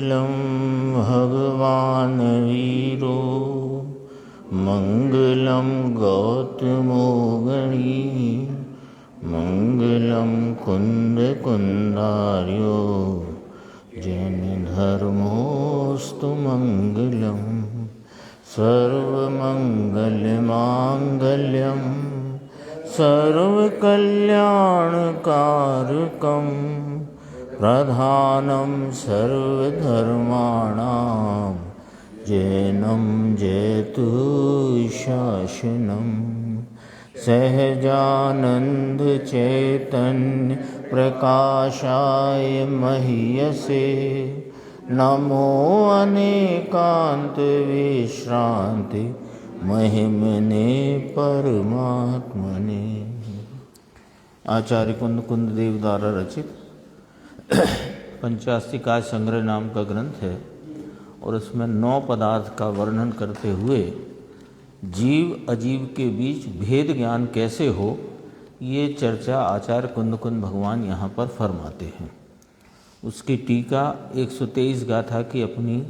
मङ्गलं भगवान् वीरो मङ्गलं गौतमो गणी मङ्गलं कुन्दकुन्दार्यो जैनधर्मोऽस्तु मङ्गलं सर्वमङ्गलमाङ्गल्यं सर्वकल्याणकारकं प्रधानं सर्वधर्माणां जैनं जयतु शासनं सहजानंद चैतन्य प्रकाशाय मह्यसे नमो अनेकांत विश्रांति महिमने परमात्मने। आचार्य कुंद देव द्वारा रचित पंचास्तिकाय संग्रह नाम का ग्रंथ है और उसमें 9 पदार्थ का वर्णन करते हुए जीव अजीव के बीच भेद ज्ञान कैसे हो ये चर्चा आचार्य कुंद भगवान यहाँ पर फरमाते हैं। उसकी टीका 123 गाथा की अपनी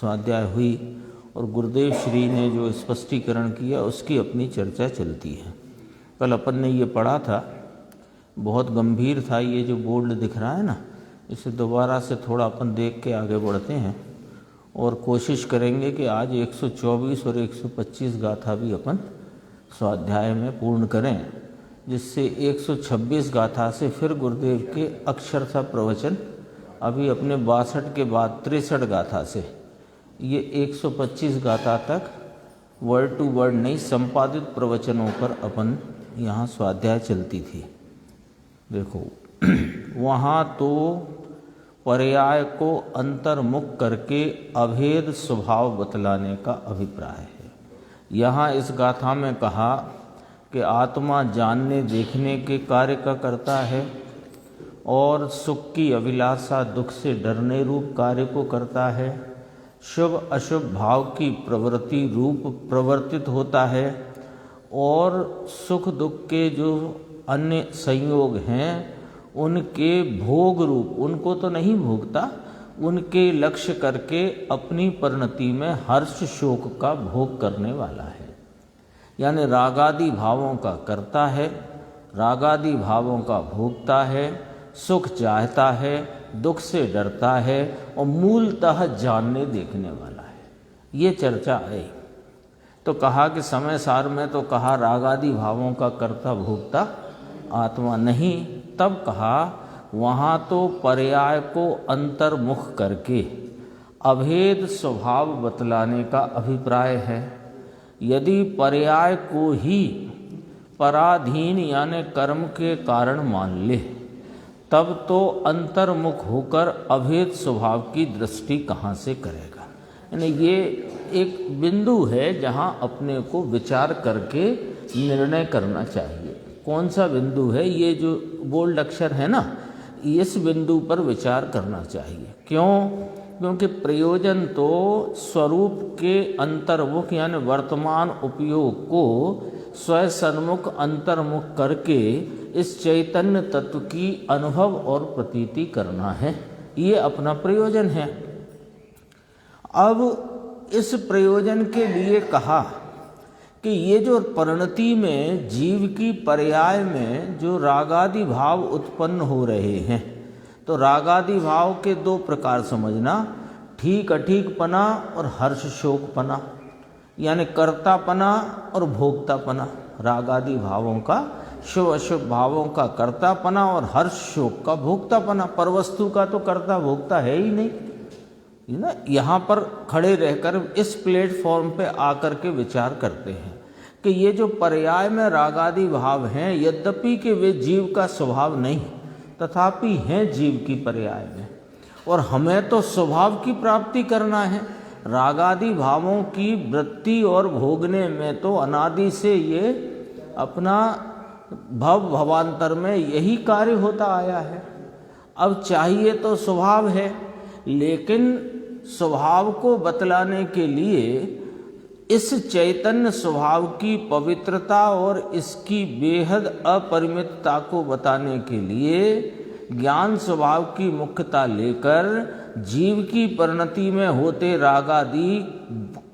स्वाध्याय हुई और गुरुदेव श्री ने जो स्पष्टीकरण किया उसकी अपनी चर्चा चलती है। कल अपन ने ये पढ़ा था, बहुत गंभीर था। ये जो बोर्ड दिख रहा है ना, इसे दोबारा से थोड़ा अपन देख के आगे बढ़ते हैं और कोशिश करेंगे कि आज 124 और 125 गाथा भी अपन स्वाध्याय में पूर्ण करें, जिससे 126 गाथा से फिर गुरुदेव के अक्षरशः प्रवचन अभी अपने 62 के बाद 63 गाथा से ये 125 गाथा तक वर्ड टू वर्ड नहीं संपादित प्रवचनों पर अपन यहाँ स्वाध्याय चलती थी। देखो वहाँ तो पर्याय को अंतर्मुख करके अभेद स्वभाव बतलाने का अभिप्राय है। यहाँ इस गाथा में कहा कि आत्मा जानने देखने के कार्य का करता है और सुख की अभिलाषा दुख से डरने रूप कार्य को करता है। शुभ अशुभ भाव की प्रवृत्ति रूप प्रवर्तित होता है और सुख दुख के जो अन्य संयोग हैं उनके भोग रूप, उनको तो नहीं भोगता, उनके लक्ष्य करके अपनी परिणति में हर्ष शोक का भोग करने वाला है। यानी रागादि भावों का करता है, रागादि भावों का भोगता है, सुख चाहता है, दुख से डरता है और मूलतः जानने देखने वाला है। ये चर्चा आई तो कहा कि समय सार में तो कहा रागादि भावों का कर्ता भोगता आत्मा नहीं, तब कहा वहाँ तो पर्याय को अंतर्मुख करके अभेद स्वभाव बतलाने का अभिप्राय है। यदि पर्याय को ही पराधीन यानी कर्म के कारण मान ले तब तो अंतर्मुख होकर अभेद स्वभाव की दृष्टि कहाँ से करेगा। यानी ये एक बिंदु है जहाँ अपने को विचार करके निर्णय करना चाहिए। कौन सा बिंदु है? ये जो बोल्ड अक्षर है ना, इस बिंदु पर विचार करना चाहिए। क्यों? क्योंकि प्रयोजन तो स्वरूप के अंतर्मुख यानी वर्तमान उपयोग को स्वसन्मुख अंतर्मुख करके इस चैतन्य तत्व की अनुभव और प्रतीति करना है। ये अपना प्रयोजन है। अब इस प्रयोजन के लिए कहा कि ये जो परिणति में जीव की पर्याय में जो रागादि भाव उत्पन्न हो रहे हैं, तो रागादि भाव के 2 प्रकार समझना, ठीक अठीकपना और हर्ष शोकपना, यानी कर्तापना और भोक्तापना। रागादि भावों का, शुभ अशुभ भावों का कर्तापना और हर्ष शोक का भोक्तापना। पर वस्तु का तो कर्ता भोक्ता है ही नहीं ना। यहाँ पर खड़े रहकर इस प्लेटफॉर्म पे आकर के विचार करते हैं कि ये जो पर्याय में रागादि भाव हैं, यद्यपि कि वे जीव का स्वभाव नहीं तथापि हैं जीव की पर्याय में, और हमें तो स्वभाव की प्राप्ति करना है। रागादि भावों की वृत्ति और भोगने में तो अनादि से ये अपना भवांतर में यही कार्य होता आया है। अब चाहिए तो स्वभाव है, लेकिन स्वभाव को बतलाने के लिए इस चैतन्य स्वभाव की पवित्रता और इसकी बेहद अपरिमितता को बताने के लिए ज्ञान स्वभाव की मुख्यता लेकर जीव की परिणति में होते रागादि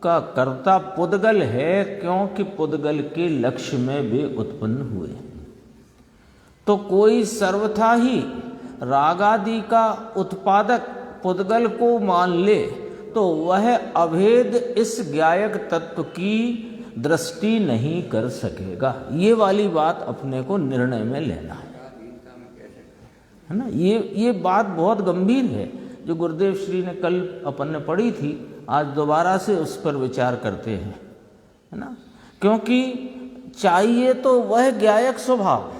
का कर्ता पुद्गल है, क्योंकि पुद्गल के लक्ष्य में वे उत्पन्न हुए। तो कोई सर्वथा ही रागादि का उत्पादक पुद्गल को मान ले तो वह अभेद इस ज्ञायक तत्व की दृष्टि नहीं कर सकेगा। ये वाली बात अपने को निर्णय में लेना है ना। ये बात बहुत गंभीर है जो गुरुदेव श्री ने कल अपन ने पढ़ी थी, आज दोबारा से उस पर विचार करते हैं, है ना। क्योंकि चाहिए तो वह ज्ञायक स्वभाव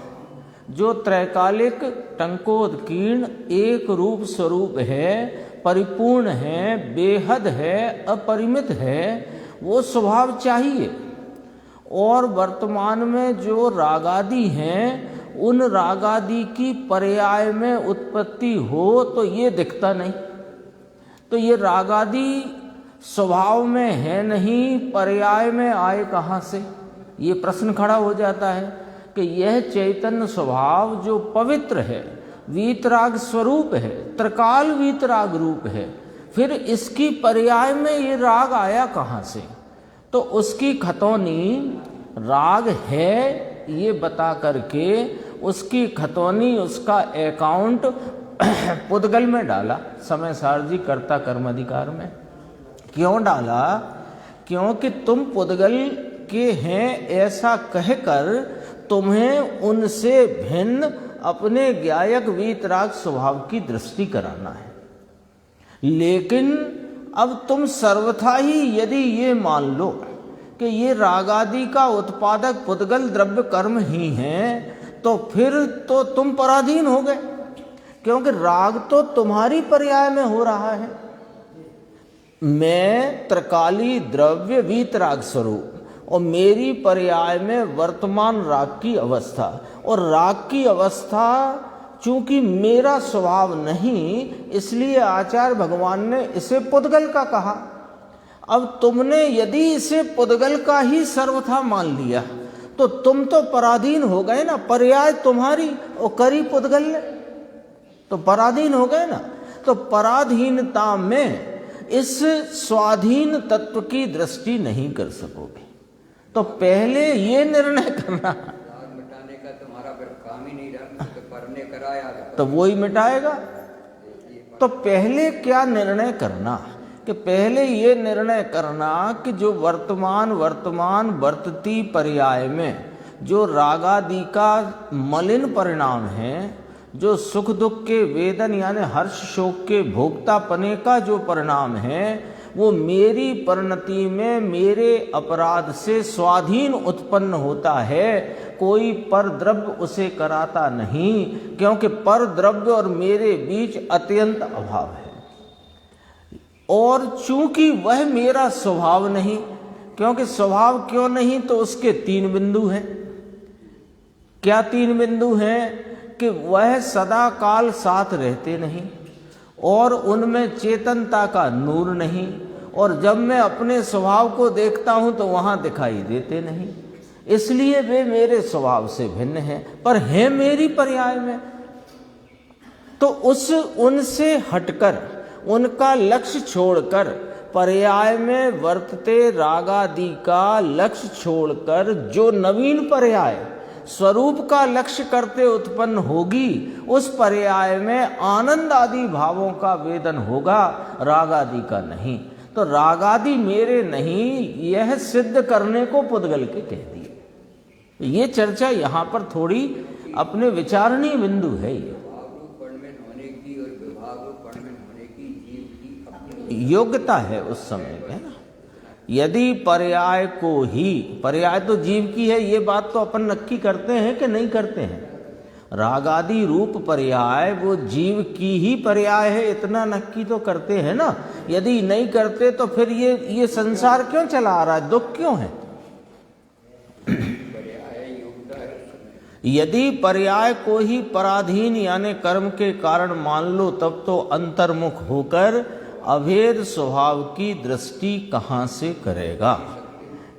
जो त्रैकालिक टंकोत्कीर्ण एक रूप स्वरूप है, परिपूर्ण है, बेहद है, अपरिमित है, वो स्वभाव चाहिए। और वर्तमान में जो रागादि हैं उन रागादि की पर्याय में उत्पत्ति हो तो ये दिखता नहीं। तो ये रागादि स्वभाव में है नहीं, पर्याय में आए कहाँ से? ये प्रश्न खड़ा हो जाता है कि यह चैतन्य स्वभाव जो पवित्र है, वीतराग स्वरूप है, त्रिकाल वीतराग रूप है, फिर इसकी पर्याय में ये राग आया कहाँ से? तो उसकी खतौनी राग है ये बता करके उसकी खतौनी, उसका अकाउंट पुद्गल में डाला, समय सारजी कर्ता कर्म अधिकार में। क्यों डाला? क्योंकि तुम पुद्गल के हैं ऐसा कहकर तुम्हें उनसे भिन्न अपने ज्ञायक वीतराग स्वभाव की दृष्टि कराना है। लेकिन अब तुम सर्वथा ही यदि ये मान लो कि ये रागादि का उत्पादक पुद्गल द्रव्य कर्म ही हैं, तो फिर तो तुम पराधीन हो गए, क्योंकि राग तो तुम्हारी पर्याय में हो रहा है। मैं त्रिकाली द्रव्य वीतराग स्वरूप और मेरी पर्याय में वर्तमान राग की अवस्था, और राग की अवस्था चूंकि मेरा स्वभाव नहीं, इसलिए आचार्य भगवान ने इसे पुद्गल का कहा। अब तुमने यदि इसे पुद्गल का ही सर्वथा मान लिया तो तुम तो पराधीन हो गए ना, पर्याय तुम्हारी और करी पुद्गल ने, तो पराधीन हो गए ना। तो पराधीनता में इस स्वाधीन तत्व की दृष्टि नहीं कर सकोगे। तो पहले ये निर्णय करना, मिटाने का तुम्हारा फिर काम ही नहीं रहा, तो परने कराया तो वो ही मिटाएगा। तो पहले क्या निर्णय करना कि पहले ये निर्णय करना कि जो वर्तमान वर्तती पर्याय में जो रागादि का मलिन परिणाम है, जो सुख दुख के वेदन यानी हर्ष शोक के भोक्तापने का जो परिणाम है, वो मेरी परिणति में मेरे अपराध से स्वाधीन उत्पन्न होता है, कोई पर द्रव्य उसे कराता नहीं, क्योंकि पर द्रव्य और मेरे बीच अत्यंत अभाव है। और चूंकि वह मेरा स्वभाव नहीं, क्योंकि स्वभाव क्यों नहीं, तो उसके 3 बिंदु हैं। क्या 3 बिंदु हैं? कि वह सदा काल साथ रहते नहीं, और उनमें चेतनता का नूर नहीं, और जब मैं अपने स्वभाव को देखता हूं तो वहां दिखाई देते नहीं, इसलिए वे मेरे स्वभाव से भिन्न हैं, पर हैं मेरी पर्याय में। तो उनसे हटकर, उनका लक्ष्य छोड़कर, पर्याय में वर्तते रागादि का लक्ष्य छोड़कर जो नवीन पर्याय स्वरूप का लक्ष्य करते उत्पन्न होगी, उस पर्याय में आनंद आदि भावों का वेदन होगा, रागादि का नहीं। तो रागादि मेरे नहीं, यह सिद्ध करने को पुद्गल के कह दिए। ये चर्चा यहाँ पर थोड़ी अपने विचारणीय बिंदु है। ये योग्यता है उस समय में ना। यदि पर्याय को ही, पर्याय तो जीव की है, ये बात तो अपन नक्की करते हैं कि नहीं करते हैं। रागादि रूप पर्याय वो जीव की ही पर्याय है, इतना नक्की तो करते हैं ना। यदि नहीं करते तो फिर ये संसार क्यों चला आ रहा है, दुख क्यों है? यदि पर्याय को ही पराधीन यानी कर्म के कारण मान लो, तब तो अंतर्मुख होकर अभेद स्वभाव की दृष्टि कहाँ से करेगा?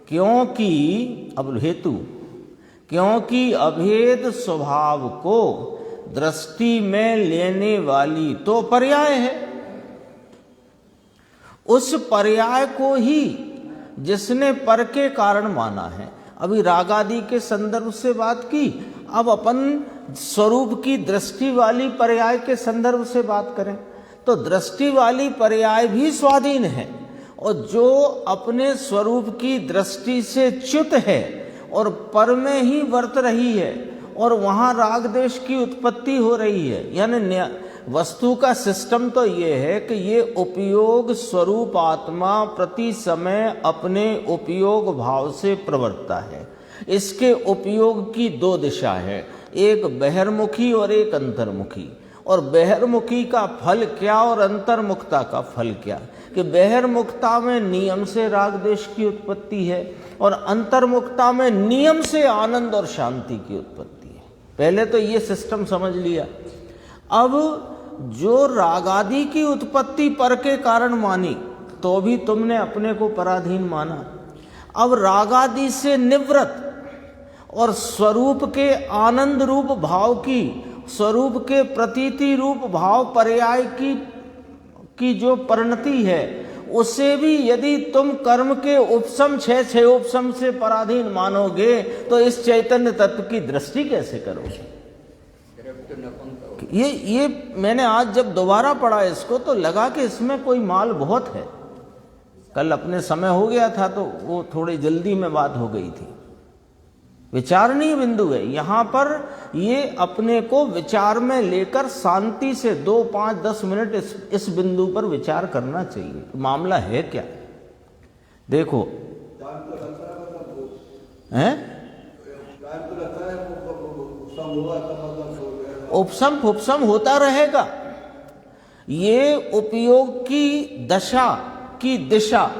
क्योंकि अब हेतु, क्योंकि अभेद स्वभाव को दृष्टि में लेने वाली तो पर्याय है। उस पर्याय को ही जिसने पर के कारण माना है। अभी राग आदि के संदर्भ से बात की, अब अपन स्वरूप की दृष्टि वाली पर्याय के संदर्भ से बात करें तो दृष्टि वाली पर्याय भी स्वाधीन है, और जो अपने स्वरूप की दृष्टि से च्युत है और पर में ही वर्त रही है और वहाँ राग देश की उत्पत्ति हो रही है, यानी वस्तु का सिस्टम तो ये है कि ये उपयोग स्वरूप आत्मा प्रति समय अपने उपयोग भाव से प्रवर्तता है। इसके उपयोग की दो दिशा है, एक बहिर्मुखी और एक अंतर्मुखी। और बहिर्मुखी का फल क्या और अंतर्मुखता का फल क्या, कि बहिर्मुखता में नियम से राग देश की उत्पत्ति है और अंतर्मुखता में नियम से आनंद और शांति की उत्पत्ति है। पहले तो ये सिस्टम समझ लिया। अब जो रागादि की उत्पत्ति पर के कारण मानी तो भी तुमने अपने को पराधीन माना। अब रागादि से निवृत्त और स्वरूप के आनंद रूप भाव की, स्वरूप के प्रतीति रूप भाव पर्याय की जो परिणति है, उसे भी यदि तुम कर्म के उपसम छह उपसम से पराधीन मानोगे तो इस चैतन्य तत्व की दृष्टि कैसे करोगे? ये मैंने आज जब दोबारा पढ़ा इसको तो लगा कि इसमें कोई माल बहुत है। कल अपने समय हो गया था तो वो थोड़ी जल्दी में बात हो गई थी। विचारणीय बिंदु है यहाँ पर। ये अपने को विचार में लेकर शांति से 2, 5, 10 मिनट इस बिंदु पर विचार करना चाहिए। मामला है क्या? देखो हैं, उपसम फुपसम होता रहेगा। ये उपयोग की दशा की दिशा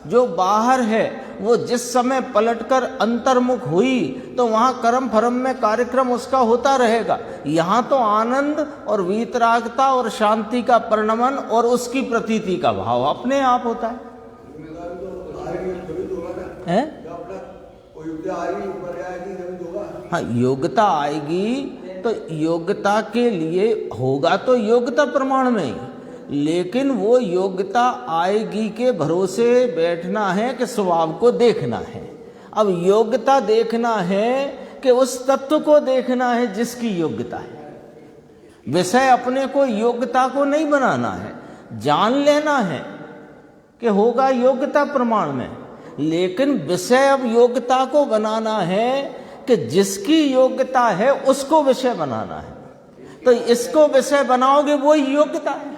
जो बाहर है वो जिस समय पलटकर अंतर्मुख हुई तो वहां कर्म फरम में कार्यक्रम उसका होता रहेगा। यहाँ तो आनंद और वीतरागता और शांति का परिणमन और उसकी प्रतीति का भाव अपने आप होता है। हाँ, योग्यता आएगी तो योग्यता के लिए होगा तो योग्यता प्रमाण में ही, लेकिन वो योग्यता आएगी के भरोसे बैठना है कि स्वभाव को देखना है। अब योग्यता देखना है कि उस तत्व को देखना है जिसकी योग्यता है। विषय अपने को योग्यता को नहीं बनाना है, जान लेना है कि होगा योग्यता प्रमाण में, लेकिन विषय अब योग्यता को बनाना है कि जिसकी योग्यता है उसको विषय बनाना है। तो इसको विषय बनाओगे वो योग्यता है।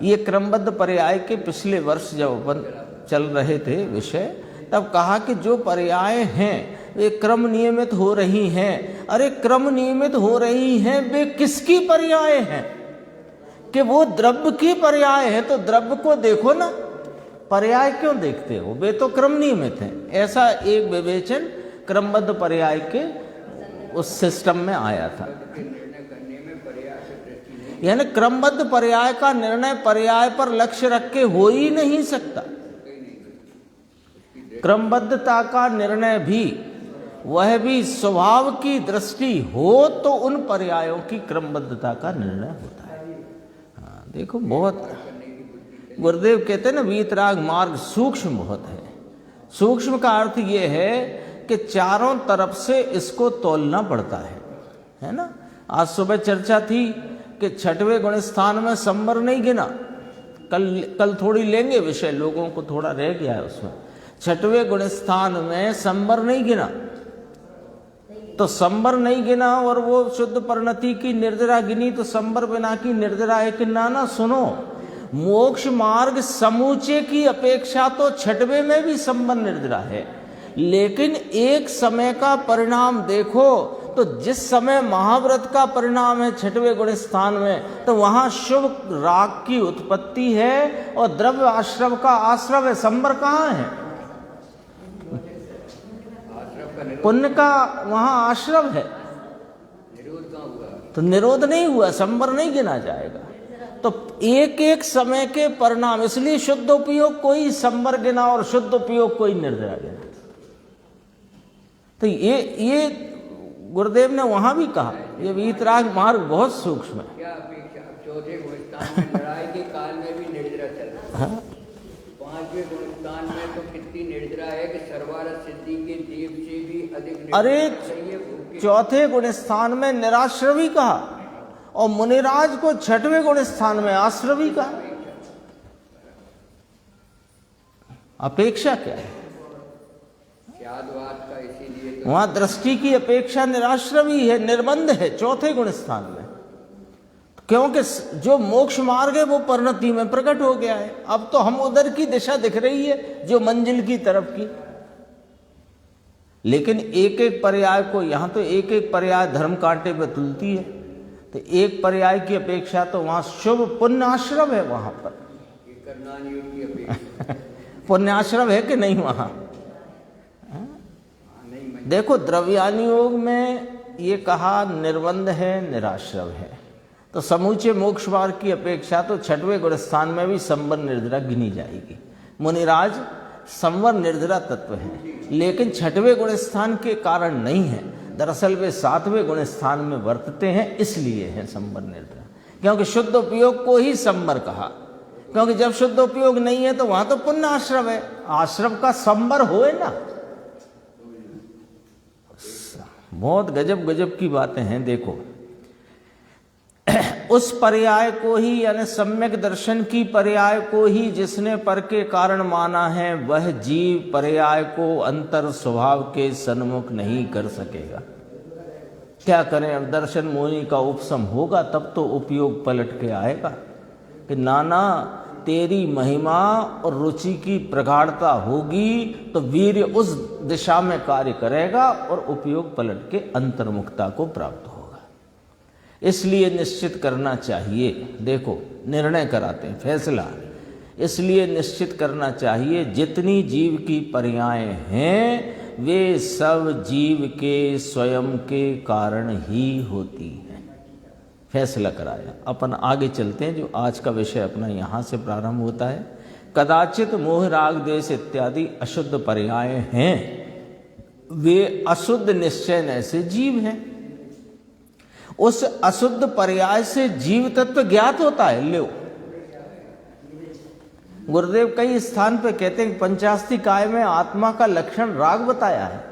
ये क्रमबद्ध पर्याय के पिछले वर्ष जब अपन चल रहे थे विषय, तब कहा कि जो पर्याय हैं वे क्रम नियमित हो रही हैं। अरे क्रम नियमित हो रही हैं, वे किसकी पर्याय हैं? कि वो द्रव्य की पर्याय है। तो द्रव्य को देखो ना, पर्याय क्यों देखते हो? वे तो क्रम नियमित हैं। ऐसा एक विवेचन क्रमबद्ध पर्याय के उस सिस्टम में आया था। यानी क्रमबद्ध पर्याय का निर्णय पर्याय पर लक्ष्य रख के हो ही नहीं सकता। क्रमबद्धता का निर्णय भी, वह भी स्वभाव की दृष्टि हो तो उन पर्यायों की क्रमबद्धता का निर्णय होता है। हाँ, देखो बहुत गुरुदेव कहते हैं ना, वीतराग मार्ग सूक्ष्म बहुत है। सूक्ष्म का अर्थ ये है कि चारों तरफ से इसको तोलना पड़ता है ना। आज सुबह चर्चा थी कि 6वें गुण स्थान में संवर नहीं गिना। कल थोड़ी लेंगे विषय, लोगों को थोड़ा रह गया है उसमें। 6वें गुण स्थान में संवर नहीं गिना, तो संवर नहीं गिना और वो शुद्ध परिणति की निर्जरा गिनी, तो संवर बिना की निर्जरा है कि नाना। सुनो, मोक्ष मार्ग समूचे की अपेक्षा तो 6वें में भी संवर निर्जरा है, लेकिन एक समय का परिणाम देखो तो जिस समय महाव्रत का परिणाम है 6वें गुण स्थान में, तो वहां शुभ राग की उत्पत्ति है और द्रव्य आश्रव का आश्रव है। संवर कहाँ है? पुण्य का वहां आश्रव है, तो निरोध नहीं हुआ, संवर नहीं गिना जाएगा। तो एक एक समय के परिणाम, इसलिए शुद्ध उपयोग कोई संवर गिना और शुद्ध उपयोग कोई निर्जरा गिना। तो ये गुरुदेव ने वहां भी कहा ये वीतराग मार्ग बहुत सूक्ष्म है। क्या अपेक्षा? चौथे गुणस्थान में लड़ाई के काल में भी निर्जरा चल रहा है। हाँ? पांचवें गुणस्थान में तो कितनी निर्जरा है कि सर्वार्थ सिद्धि के देव से भी अधिक अरे चाहिए। चौथे गुण स्थान में निराश्रवी कहा और मुनिराज को छठवें गुण स्थान में आश्रवी कहा। अपेक्षा क्या है? शादवाद का इसीलिए तो वहां दृष्टि की अपेक्षा निराश्रवी है, निर्बंध है चौथे गुण स्थान में, क्योंकि जो मोक्ष मार्ग है वो परिणति में प्रकट हो गया है। अब तो हम उधर की दिशा दिख रही है जो मंजिल की तरफ की, लेकिन एक एक पर्याय को, यहां तो एक एक पर्याय धर्म कांटे पे तुलती है, तो एक पर्याय की अपेक्षा तो वहां शुभ पुण्याश्रम है। वहां पर ये करनान योग की अपेक्षा पुण्याश्रम है कि नहीं वहां? नहीं। देखो द्रव्यान योग में ये कहा निर्बंध है, निराश्रव है, तो समूचे मोक्ष मार्ग की अपेक्षा तो छठवें गुण स्थान में भी संवर निर्जरा गिनी जाएगी। मुनिराज संवर निर्जरा तत्व है, लेकिन छठवें गुण स्थान के कारण नहीं है। दरअसल वे सातवें गुण स्थान में वर्तते हैं, इसलिए है संवर निर्जरा, क्योंकि शुद्ध उपयोग को ही संवर कहा, क्योंकि जब शुद्ध उपयोग नहीं है तो वहां तो पुण्य आश्रम है, आश्रम का संवर होए ना। बहुत गजब गजब की बातें हैं। देखो उस पर्याय को ही, यानी सम्यक दर्शन की पर्याय को ही जिसने पर के कारण माना है, वह जीव पर्याय को अंतर स्वभाव के सन्मुख नहीं कर सकेगा। क्या करें, अब दर्शन मोहिनी का उपशम होगा तब तो उपयोग पलट के आएगा कि नाना तेरी महिमा और रुचि की प्रगाढ़ता होगी तो वीर्य उस दिशा में कार्य करेगा और उपयोग पलट के अंतर्मुखता को प्राप्त होगा। इसलिए निश्चित करना चाहिए, देखो निर्णय कराते हैं, फैसला, इसलिए निश्चित करना चाहिए जितनी जीव की पर्याय हैं वे सब जीव के स्वयं के कारण ही होती हैं। फैसला कराया। अपन आगे चलते हैं, जो आज का विषय अपना यहाँ से प्रारंभ होता है। कदाचित मोह राग देश इत्यादि अशुद्ध पर्याय हैं, वे अशुद्ध निश्चय ऐसे जीव हैं। उस अशुद्ध पर्याय से जीव तत्व ज्ञात होता है। लो गुरुदेव कई स्थान पे कहते हैं पंचास्ति काय में आत्मा का लक्षण राग बताया है।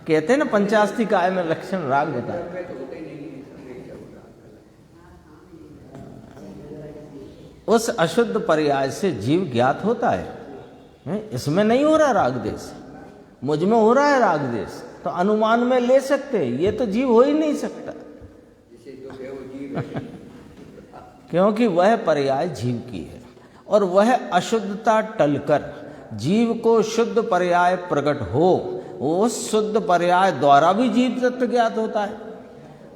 कहते हैं ना पंचास्ति काय में लक्षण राग बताया। उस अशुद्ध पर्याय से जीव ज्ञात होता है। इसमें नहीं हो रहा राग देश, मुझ में हो रहा है राग देश, तो अनुमान में ले सकते हैं, ये तो जीव हो ही नहीं सकता क्योंकि वह पर्याय जीव की है और वह अशुद्धता टलकर जीव को शुद्ध पर्याय प्रकट हो, उस शुद्ध पर्याय द्वारा भी जीव तत्व ज्ञात होता है।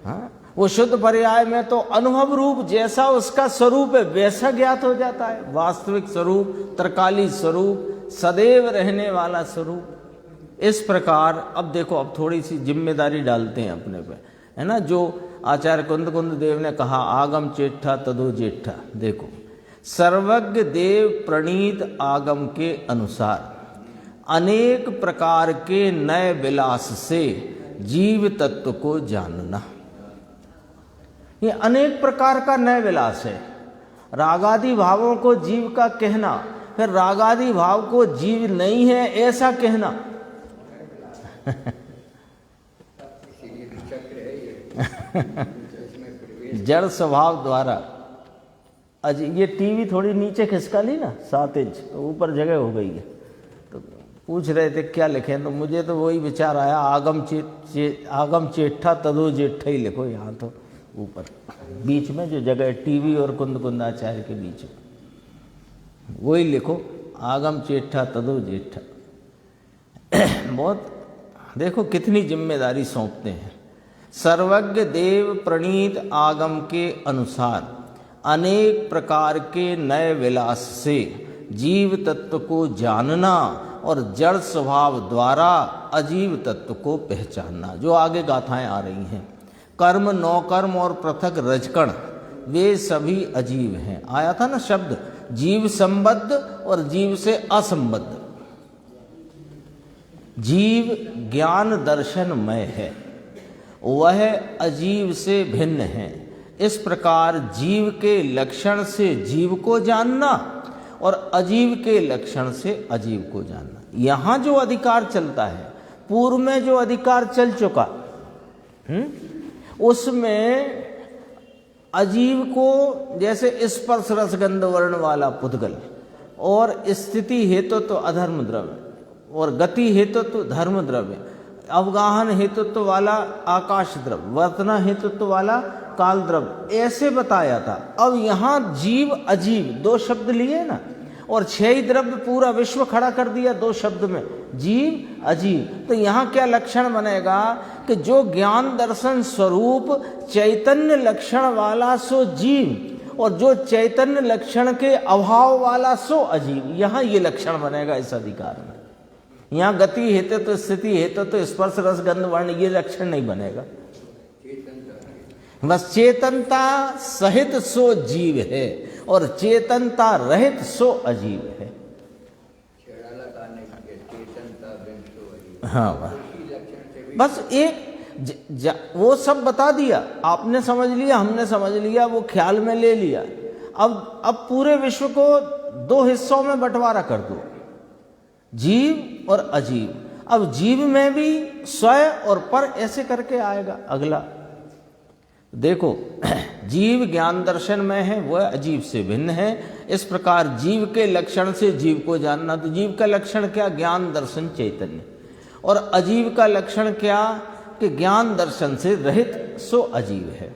हाँ? वो शुद्ध पर्याय में तो अनुभव रूप जैसा उसका स्वरूप है वैसा ज्ञात हो जाता है। वास्तविक स्वरूप, त्रिकाली स्वरूप, सदैव रहने वाला स्वरूप। इस प्रकार अब देखो, अब थोड़ी सी जिम्मेदारी डालते हैं अपने पे, है ना। जो आचार्य कुंद देव ने कहा आगम चेठा तदो जेठा, देखो सर्वज्ञ देव प्रणीत आगम के अनुसार अनेक प्रकार के नए विलास से जीव तत्व को जानना, ये अनेक प्रकार का नए विलास है। रागादि भावों को जीव का कहना, फिर रागादि भाव को जीव नहीं है ऐसा कहना। जड़ स्वभाव द्वारा। आज ये टीवी थोड़ी नीचे खिसका ली ना 7 इंच, तो ऊपर जगह हो गई है। तो पूछ रहे थे क्या लिखें, तो मुझे तो वही विचार आया आगम चेठा तदो जेठा ही लिखो। यहाँ तो ऊपर बीच में जो जगह टीवी और कुंदाचार्य के बीच में वही लिखो, आगम चेठा तदो जेठा। बहुत देखो कितनी जिम्मेदारी सौंपते हैं। सर्वज्ञ देव प्रणीत आगम के अनुसार अनेक प्रकार के नए विलास से जीव तत्व को जानना और जड़ स्वभाव द्वारा अजीव तत्व को पहचानना। जो आगे गाथाएं आ रही हैं, कर्म, नौकर्म और पृथक रजकण वे सभी अजीव हैं। आया था ना शब्द, जीव संबद्ध और जीव से असंबद्ध। जीव ज्ञान दर्शनमय है, वह अजीव से भिन्न है। इस प्रकार जीव के लक्षण से जीव को जानना और अजीव के लक्षण से अजीव को जानना, यहाँ जो अधिकार चलता है, पूर्व में जो अधिकार चल चुका उसमें अजीव को जैसे स्पर्श रसगंध वर्ण वाला पुद्गल, और स्थिति हेतु तो अधर्म द्रव्य, और गति हेतु तो धर्म द्रव्य, अवगाहन हेतुत्व वाला आकाश द्रव्य, वर्तना हेतुत्व वाला काल द्रव्य, ऐसे बताया था। अब यहाँ जीव अजीव दो शब्द लिए ना, और छह ही द्रव्य पूरा विश्व खड़ा कर दिया दो शब्द में, जीव अजीव। तो यहाँ क्या लक्षण बनेगा कि जो ज्ञान दर्शन स्वरूप चैतन्य लक्षण वाला सो जीव, और जो चैतन्य लक्षण के अभाव वाला सो अजीव, यहाँ ये लक्षण बनेगा इस अधिकार में। यहाँ गति हेतु तो स्थिति हेतु तो स्पर्श रस गंध वर्ण ये लक्षण नहीं बनेगा। बस चेतनता सहित सो जीव है और चेतनता रहित सो अजीव है। हाँ, बस एक वो सब बता दिया, आपने समझ लिया, हमने समझ लिया, वो ख्याल में ले लिया। अब पूरे विश्व को दो हिस्सों में बंटवारा कर दो, जीव और अजीव। अब जीव में भी स्वय और पर ऐसे करके आएगा अगला। देखो, जीव ज्ञान दर्शन में है, वह अजीव से भिन्न है। इस प्रकार जीव के लक्षण से जीव को जानना, तो जीव का लक्षण क्या? ज्ञान दर्शन चैतन्य। और अजीव का लक्षण क्या? कि ज्ञान दर्शन से रहित सो अजीव है।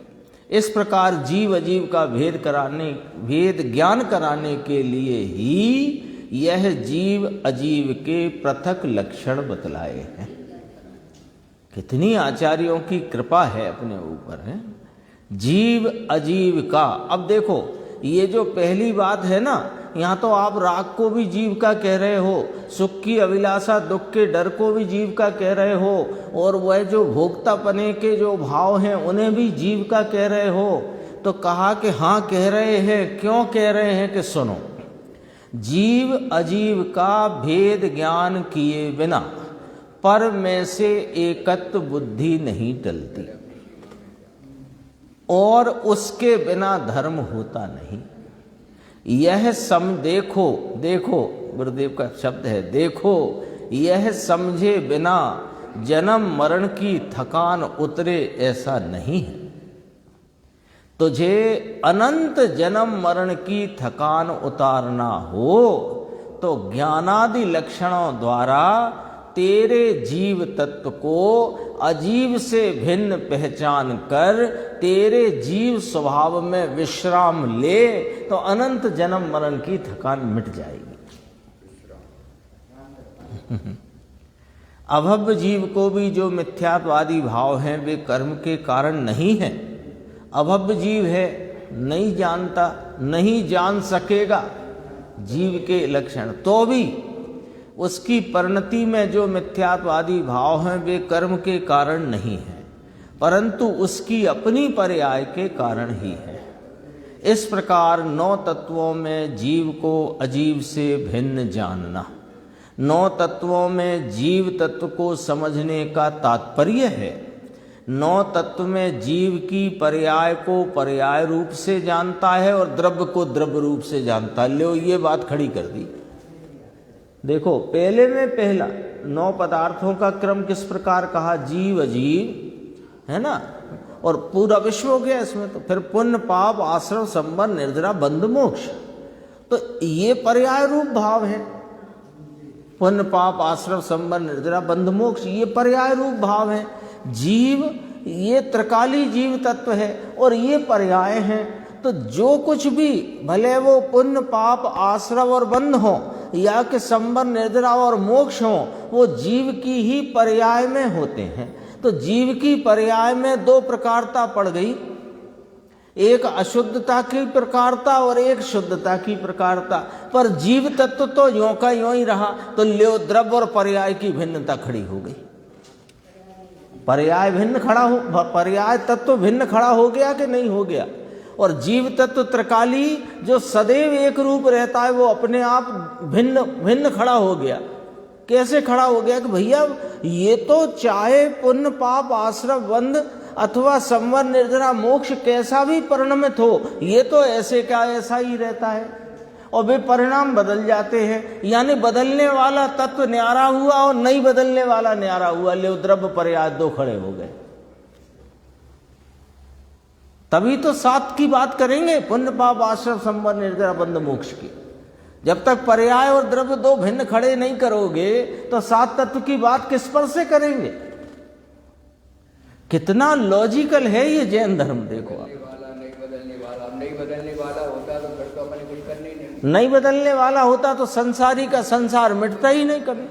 इस प्रकार जीव अजीव का भेद ज्ञान कराने के लिए ही यह जीव अजीव के पृथक लक्षण बतलाए हैं। कितनी आचार्यों की कृपा है अपने ऊपर, है जीव अजीव का। अब देखो, ये जो पहली बात है ना, यहाँ तो आप राग को भी जीव का कह रहे हो, सुख की अभिलाषा दुख के डर को भी जीव का कह रहे हो, और वह जो भोक्तापने के जो भाव हैं उन्हें भी जीव का कह रहे हो। तो कहा कि हाँ कह रहे हैं। क्यों कह रहे हैं? कि सुनो, जीव अजीव का भेद ज्ञान किए बिना पर में से एकत्व बुद्धि नहीं टलती, और उसके बिना धर्म होता नहीं। यह देखो गुरुदेव का शब्द है, देखो यह समझे बिना जन्म मरण की थकान उतरे ऐसा नहीं है। तुझे अनंत जन्म मरण की थकान उतारना हो तो ज्ञानादि लक्षणों द्वारा तेरे जीव तत्व को अजीव से भिन्न पहचान कर तेरे जीव स्वभाव में विश्राम ले, तो अनंत जन्म मरण की थकान मिट जाएगी। अभव्य जीव को भी जो मिथ्यात्वादी भाव हैं वे कर्म के कारण नहीं हैं। अभव्य जीव है, नहीं जानता, नहीं जान सकेगा जीव के लक्षण, तो भी उसकी परिणति में जो मिथ्यात्वादी भाव हैं वे कर्म के कारण नहीं है, परंतु उसकी अपनी पर्याय के कारण ही है। इस प्रकार 9 तत्वों में जीव को अजीव से भिन्न जानना, 9 तत्वों में जीव तत्व को समझने का तात्पर्य है 9 तत्व में जीव की पर्याय को पर्याय रूप से जानता है और द्रव्य को द्रव्य रूप से जानता है। लो, ये बात खड़ी कर दी। देखो, पहले में पहला 9 पदार्थों का क्रम किस प्रकार कहा? जीव अजीव, है ना, और पूरा विश्व हो गया इसमें। तो फिर पुण्य पाप आश्रम संबंध निर्जरा बंध मोक्ष, तो ये पर्याय रूप भाव है। पुण्य पाप आश्रम संबंध निर्जरा बंध मोक्ष, ये पर्याय रूप भाव है। जीव ये त्रिकाली जीव तत्व है और ये पर्याय हैं। तो जो कुछ भी, भले वो पुण्य पाप आश्रव और बंध हो या कि संबंध निर्जरा और मोक्ष हो, वो जीव की ही पर्याय में होते हैं। तो जीव की पर्याय में 2 प्रकारता पड़ गई, एक अशुद्धता की प्रकारता और एक शुद्धता की प्रकारता। पर जीव तत्व तो यों का यों ही रहा, तो ल्यो द्रव्य और पर्याय की भिन्नता खड़ी हो गई। पर्याय तत्व भिन्न खड़ा हो गया कि नहीं हो गया? और जीव तत्व त्रिकाली जो सदैव एक रूप रहता है वो अपने आप भिन्न खड़ा हो गया। कैसे खड़ा हो गया कि भैया ये तो चाहे पुण्य पाप आश्रम बंध अथवा संवर निर्जरा मोक्ष कैसा भी परिणमित हो, ये तो ऐसे का ऐसा ही रहता है और वे परिणाम बदल जाते हैं। यानी बदलने वाला तत्व न्यारा हुआ और नहीं बदलने वाला न्यारा हुआ, ले द्रव्य पर्याय दो खड़े हो गए। तभी तो सात की बात करेंगे, पुण्य पाप आश्रम संवर निर्जरा बंध मोक्ष की। जब तक पर्याय और द्रव्य दो भिन्न खड़े नहीं करोगे तो सात तत्व की बात किस पर से करेंगे। कितना लॉजिकल है ये जैन धर्म। देखो आप, नहीं बदलने वाला होता तो फिर तो अपने कुछ करने नहीं बदलने वाला होता तो संसारी का संसार मिटता ही नहीं कभी।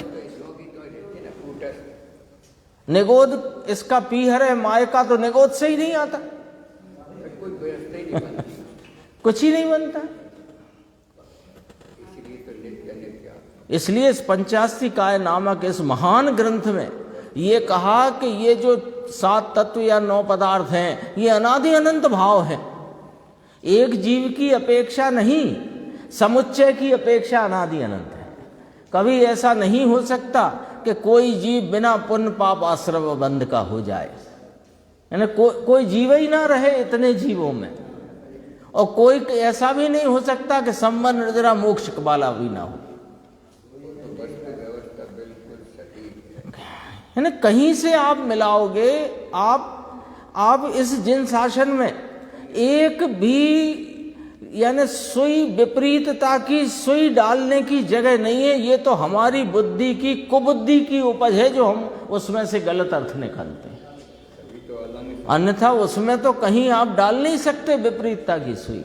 निगोद इसका पीहर है माय का, तो निगोद से ही नहीं आता, कुछ ही नहीं बनता। इसलिए इस पंचास्ति काय नामक इस महान ग्रंथ में ये कहा कि ये जो सात तत्व या नौ पदार्थ हैं ये अनादि अनंत भाव है। एक जीव की अपेक्षा नहीं, समुच्चय की अपेक्षा अनादि अनंत है। कभी ऐसा नहीं हो सकता कि कोई जीव बिना पुण्य पाप आश्रम बंध का हो जाए, यानी कोई जीव ही ना रहे इतने जीवों में, और कोई ऐसा भी नहीं हो सकता कि संवर निर्जरा मोक्ष वाला भी ना हो। यानी कहीं से आप मिलाओगे, आप इस जिन शासन में एक भी यानी सुई विपरीतता की सुई डालने की जगह नहीं है। ये तो हमारी बुद्धि की कुबुद्धि की उपज है जो हम उसमें से गलत अर्थ निकालते हैं। अन्यथा उसमें तो कहीं आप डाल नहीं सकते विपरीतता की सुई।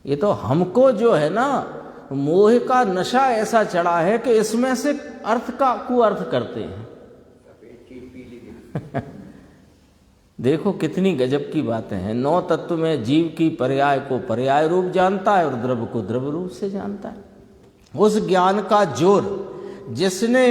ये तो हमको जो है ना मोह का नशा ऐसा चढ़ा है कि इसमें से अर्थ का कुअर्थ करते हैं। देखो कितनी गजब की बातें हैं। नौ तत्व में जीव की पर्याय को पर्याय रूप जानता है और द्रव्य को द्रव्य रूप से जानता है। उस ज्ञान का जोर जिसने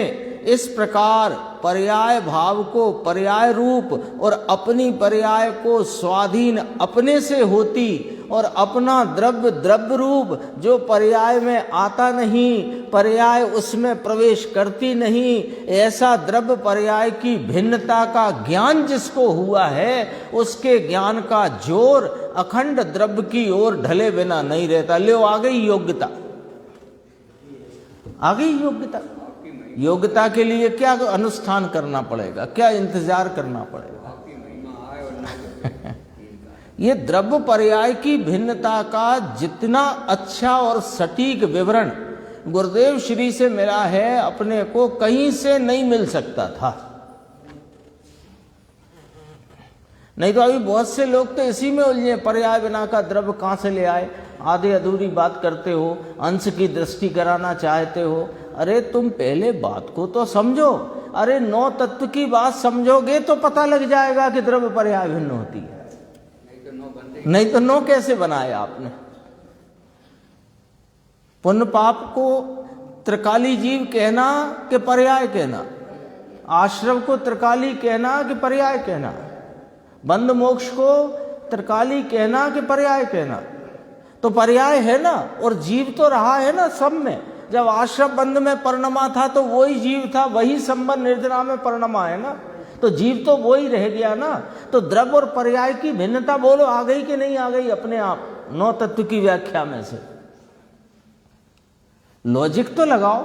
इस प्रकार पर्याय भाव को पर्याय रूप और अपनी पर्याय को स्वाधीन अपने से होती और अपना द्रव्य द्रव्य रूप जो पर्याय में आता नहीं, पर्याय उसमें प्रवेश करती नहीं, ऐसा द्रव्य पर्याय की भिन्नता का ज्ञान जिसको हुआ है, उसके ज्ञान का जोर अखंड द्रव्य की ओर ढले बिना नहीं रहता। ले आ गई योग्यता, आ गई योग्यता। योग्यता के लिए क्या अनुष्ठान करना पड़ेगा, क्या इंतजार करना पड़ेगा। ये द्रव्य पर्याय की भिन्नता का जितना अच्छा और सटीक विवरण गुरुदेव श्री से मिला है, अपने को कहीं से नहीं मिल सकता था। नहीं तो अभी बहुत से लोग तो इसी में उलझे, पर्याय बिना का द्रव्य कहां से ले आए, आधे अधूरी बात करते हो, अंश की दृष्टि कराना चाहते हो। अरे तुम पहले बात को तो समझो। अरे नौ तत्व की बात समझोगे तो पता लग जाएगा कि द्रव्य पर्याय भिन्न होती है। नहीं तो नौ कैसे बनाया आपने। पुण्य पाप को त्रिकाली जीव कहना कि पर्याय कहना, आश्रम को त्रिकाली कहना कि पर्याय कहना, बंध मोक्ष को त्रिकाली कहना कि पर्याय कहना, तो पर्याय है ना। और जीव तो रहा है ना सब में। जब आश्रम बंध में परिणमा था तो वही जीव था, वही संबंध निर्जना में परिणमा है ना, तो जीव तो वही रह गया ना। तो द्रव्य और पर्याय की भिन्नता बोलो आ गई कि नहीं आ गई अपने आप नौ तत्व की व्याख्या में से। लॉजिक तो लगाओ।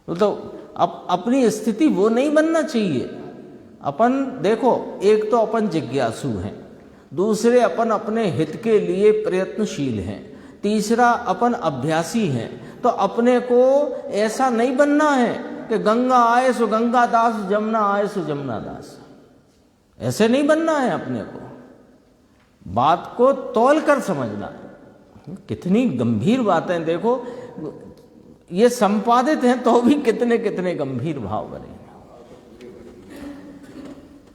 तो अपनी स्थिति वो नहीं बनना चाहिए। अपन देखो, एक तो अपन जिज्ञासु हैं, दूसरे अपन अपने हित के लिए प्रयत्नशील हैं, तीसरा अपन अभ्यासी हैं। तो अपने को ऐसा नहीं बनना है कि गंगा आए सो गंगा दास, जमुना आए सो जमुना दास। ऐसे नहीं बनना है अपने को। बात को तौल कर समझना। कितनी गंभीर बातें देखो, ये संपादित हैं तो भी कितने कितने गंभीर भाव बने।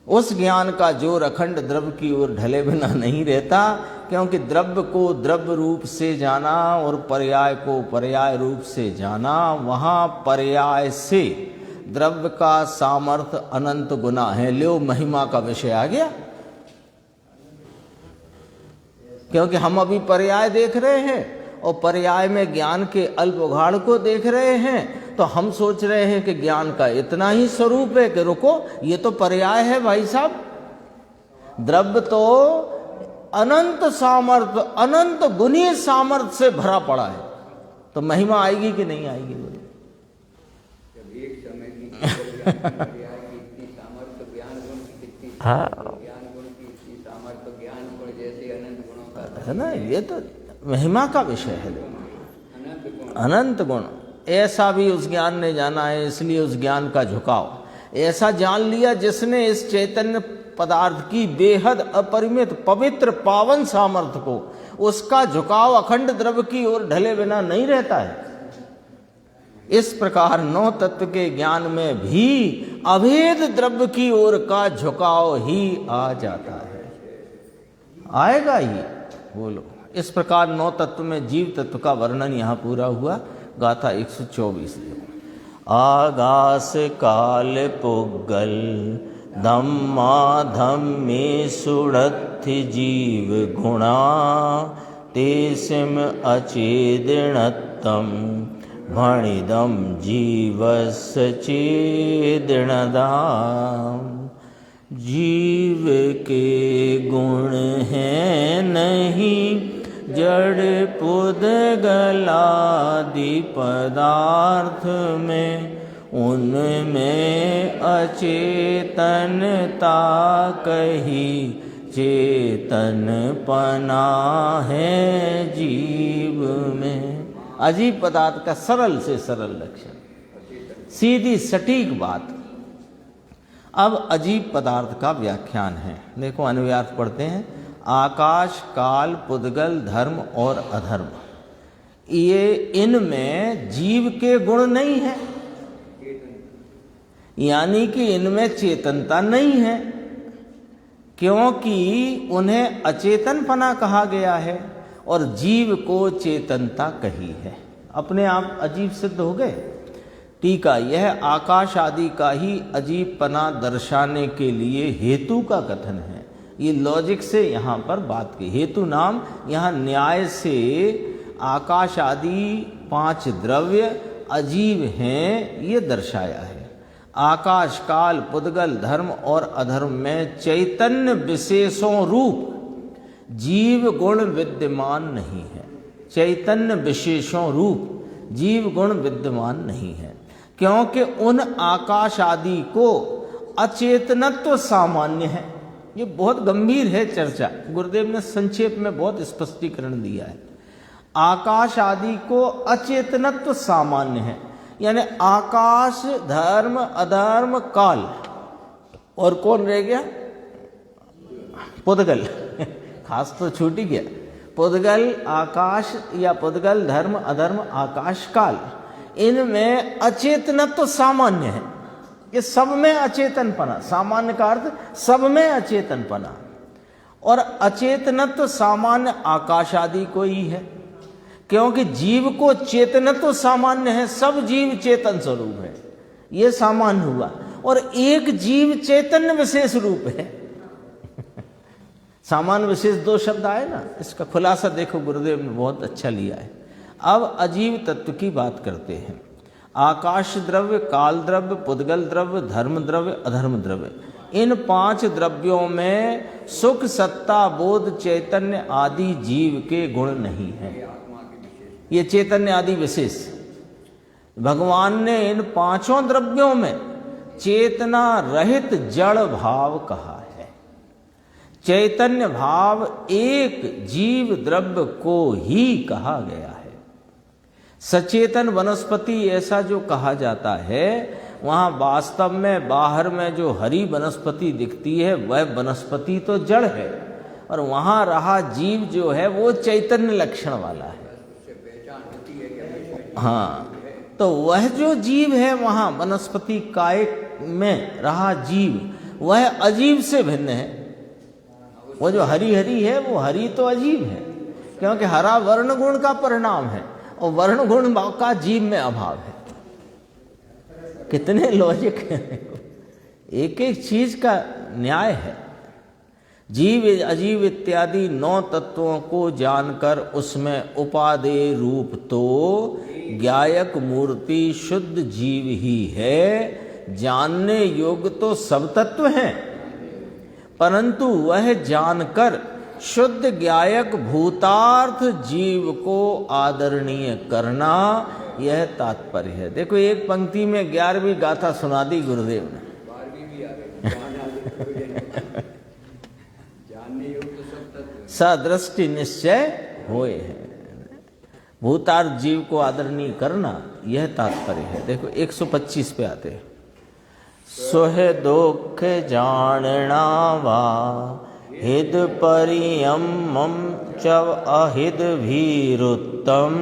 उस ज्ञान का जोर अखंड द्रव्य की ओर ढले बिना नहीं रहता, क्योंकि द्रव्य को द्रव्य रूप से जाना और पर्याय को पर्याय रूप से जाना, वहां पर्याय से द्रव्य का सामर्थ्य अनंत गुना है। लो महिमा का विषय आ गया। क्योंकि हम अभी पर्याय देख रहे हैं और पर्याय में ज्ञान के अल्प उघाड़ को देख रहे हैं, तो हम सोच रहे हैं कि ज्ञान का इतना ही स्वरूप है कि रुको, ये तो पर्याय है भाई साहब। द्रव्य तो अनंत सामर्थ्य, अनंत गुणी सामर्थ्य से भरा पड़ा है, तो महिमा आएगी कि नहीं आएगी? बोलो। जब एक समय की पर्याय की इतनी सामर्थ्य, ज्ञान गुण की कितनी, ज्ञान गुण की इतनी सामर्थ्य, ज्ञान गुण जैसे अनंत गुणों का है ना, ये तो महिमा का विषय है। अनंत गुण, अनंत गुण ऐसा भी उस ज्ञान ने जाना है, इसलिए उस ज्ञान का झुकाव ऐसा जान लिया जिसने इस चैतन्य पदार्थ की बेहद अपरिमित पवित्र पावन सामर्थ्य को, उसका झुकाव अखंड द्रव्य की ओर ढले बिना नहीं रहता है। इस प्रकार नौ तत्व के ज्ञान में भी अभेद द्रव्य की ओर का झुकाव ही आ जाता है, आएगा ही। बोलो। इस प्रकार नौ तत्व में जीव तत्व का वर्णन यहाँ पूरा हुआ। गाथा 124। आगास काल पुग्गल धम्मा धम्मे सुड़थि जीव गुणा तेसिम अचेदणत्तम भणिदम जीवस चेदणदाम। जीव के गुण हैं नहीं जड़ पुद्गलादि पदार्थ में, उनमें अचेतनता कही चेतनपना है जीव में। अजीब पदार्थ का सरल से सरल लक्षण, सीधी सटीक बात। अब अजीब पदार्थ का व्याख्यान है। देखो अनुव्यास पढ़ते हैं। आकाश, काल, पुद्गल, धर्म और अधर्म, ये इनमें जीव के गुण नहीं है, यानी कि इनमें चेतनता नहीं है, क्योंकि उन्हें अचेतनपना कहा गया है और जीव को चेतनता कही है। अपने आप अजीब सिद्ध हो गए। टीका, यह आकाश आदि का ही अजीबपना दर्शाने के लिए हेतु का कथन है। ये लॉजिक से यहाँ पर बात की। हेतु नाम यहाँ न्याय से आकाश आदि 5 द्रव्य अजीब हैं ये दर्शाया है। आकाश, काल, पुद्गल, धर्म और अधर्म में चैतन्य विशेषों रूप जीव गुण विद्यमान नहीं है। चैतन्य विशेषों रूप जीव गुण विद्यमान नहीं है, क्योंकि उन आकाश आदि को अचेतनत्व सामान्य है। ये बहुत गंभीर है चर्चा, गुरुदेव ने संक्षेप में बहुत स्पष्टीकरण दिया है। आकाश आदि को अचेतनत्व सामान्य है, यानी आकाश, धर्म, अधर्म, काल, और कौन रह गया? पुद्गल। खास तो छूट ही गया। पुद्गल, आकाश या पुद्गल, धर्म, अधर्म, आकाश, काल, इनमें अचेतनत्व सामान्य है। ये सब में अचेतनपना, सामान्य का अर्थ सब में अचेतनपना, और अचेतनत्व सामान्य आकाश आदि को ही है, क्योंकि जीव को चेतनत्व सामान्य है। सब जीव चेतन स्वरूप है, ये सामान्य हुआ, और एक जीव चैतन्य विशेष रूप है। सामान्य विशेष 2 शब्द आए ना, इसका खुलासा देखो गुरुदेव ने बहुत अच्छा लिया है। अब अजीब तत्व की बात करते हैं। आकाश द्रव्य, काल द्रव्य, पुद्गल द्रव्य, धर्म द्रव्य, अधर्म द्रव्य, इन 5 द्रव्यों में सुख, सत्ता, बोध, चैतन्य आदि जीव के गुण नहीं है। ये चैतन्य आदि विशेष भगवान ने इन 5 द्रव्यों में चेतना रहित जड़ भाव कहा है। चैतन्य भाव एक जीव द्रव्य को ही कहा गया है। सचेतन वनस्पति ऐसा जो कहा जाता है, वहाँ वास्तव में बाहर में जो हरी वनस्पति दिखती है वह वनस्पति तो जड़ है, और वहाँ रहा जीव जो है वो चैतन्य लक्षण वाला है। हाँ, तो वह जो जीव है वहाँ वनस्पति कायिक में रहा जीव, वह अजीब से भिन्न है। वो जो हरी हरी है वो हरी तो अजीब है, क्योंकि हरा वर्ण गुण का परिणाम है, और वर्ण गुण का जीव में अभाव है। कितने लॉजिक है, एक एक चीज का न्याय है। जीव अजीव इत्यादि 9 तत्वों को जानकर उसमें उपादेय रूप तो ज्ञायक मूर्ति शुद्ध जीव ही है। जानने योग्य तो सब तत्व हैं, परंतु वह जानकर शुद्ध ज्ञायक भूतार्थ जीव को आदरणीय करना, यह तात्पर्य है। देखो एक पंक्ति में 11वीं गाथा सुना दी गुरुदेव ने। 12वीं भी आ गई। जानने योग्य तो सब तत्व सदृष्टि निश्चय होए है। भूतार्थ जीव को आदरणीय करना, यह तात्पर्य है। देखो 125 पे आते हैं। सोह दुख जानना वा हिद परियमम चव अहिद भीरुत्तम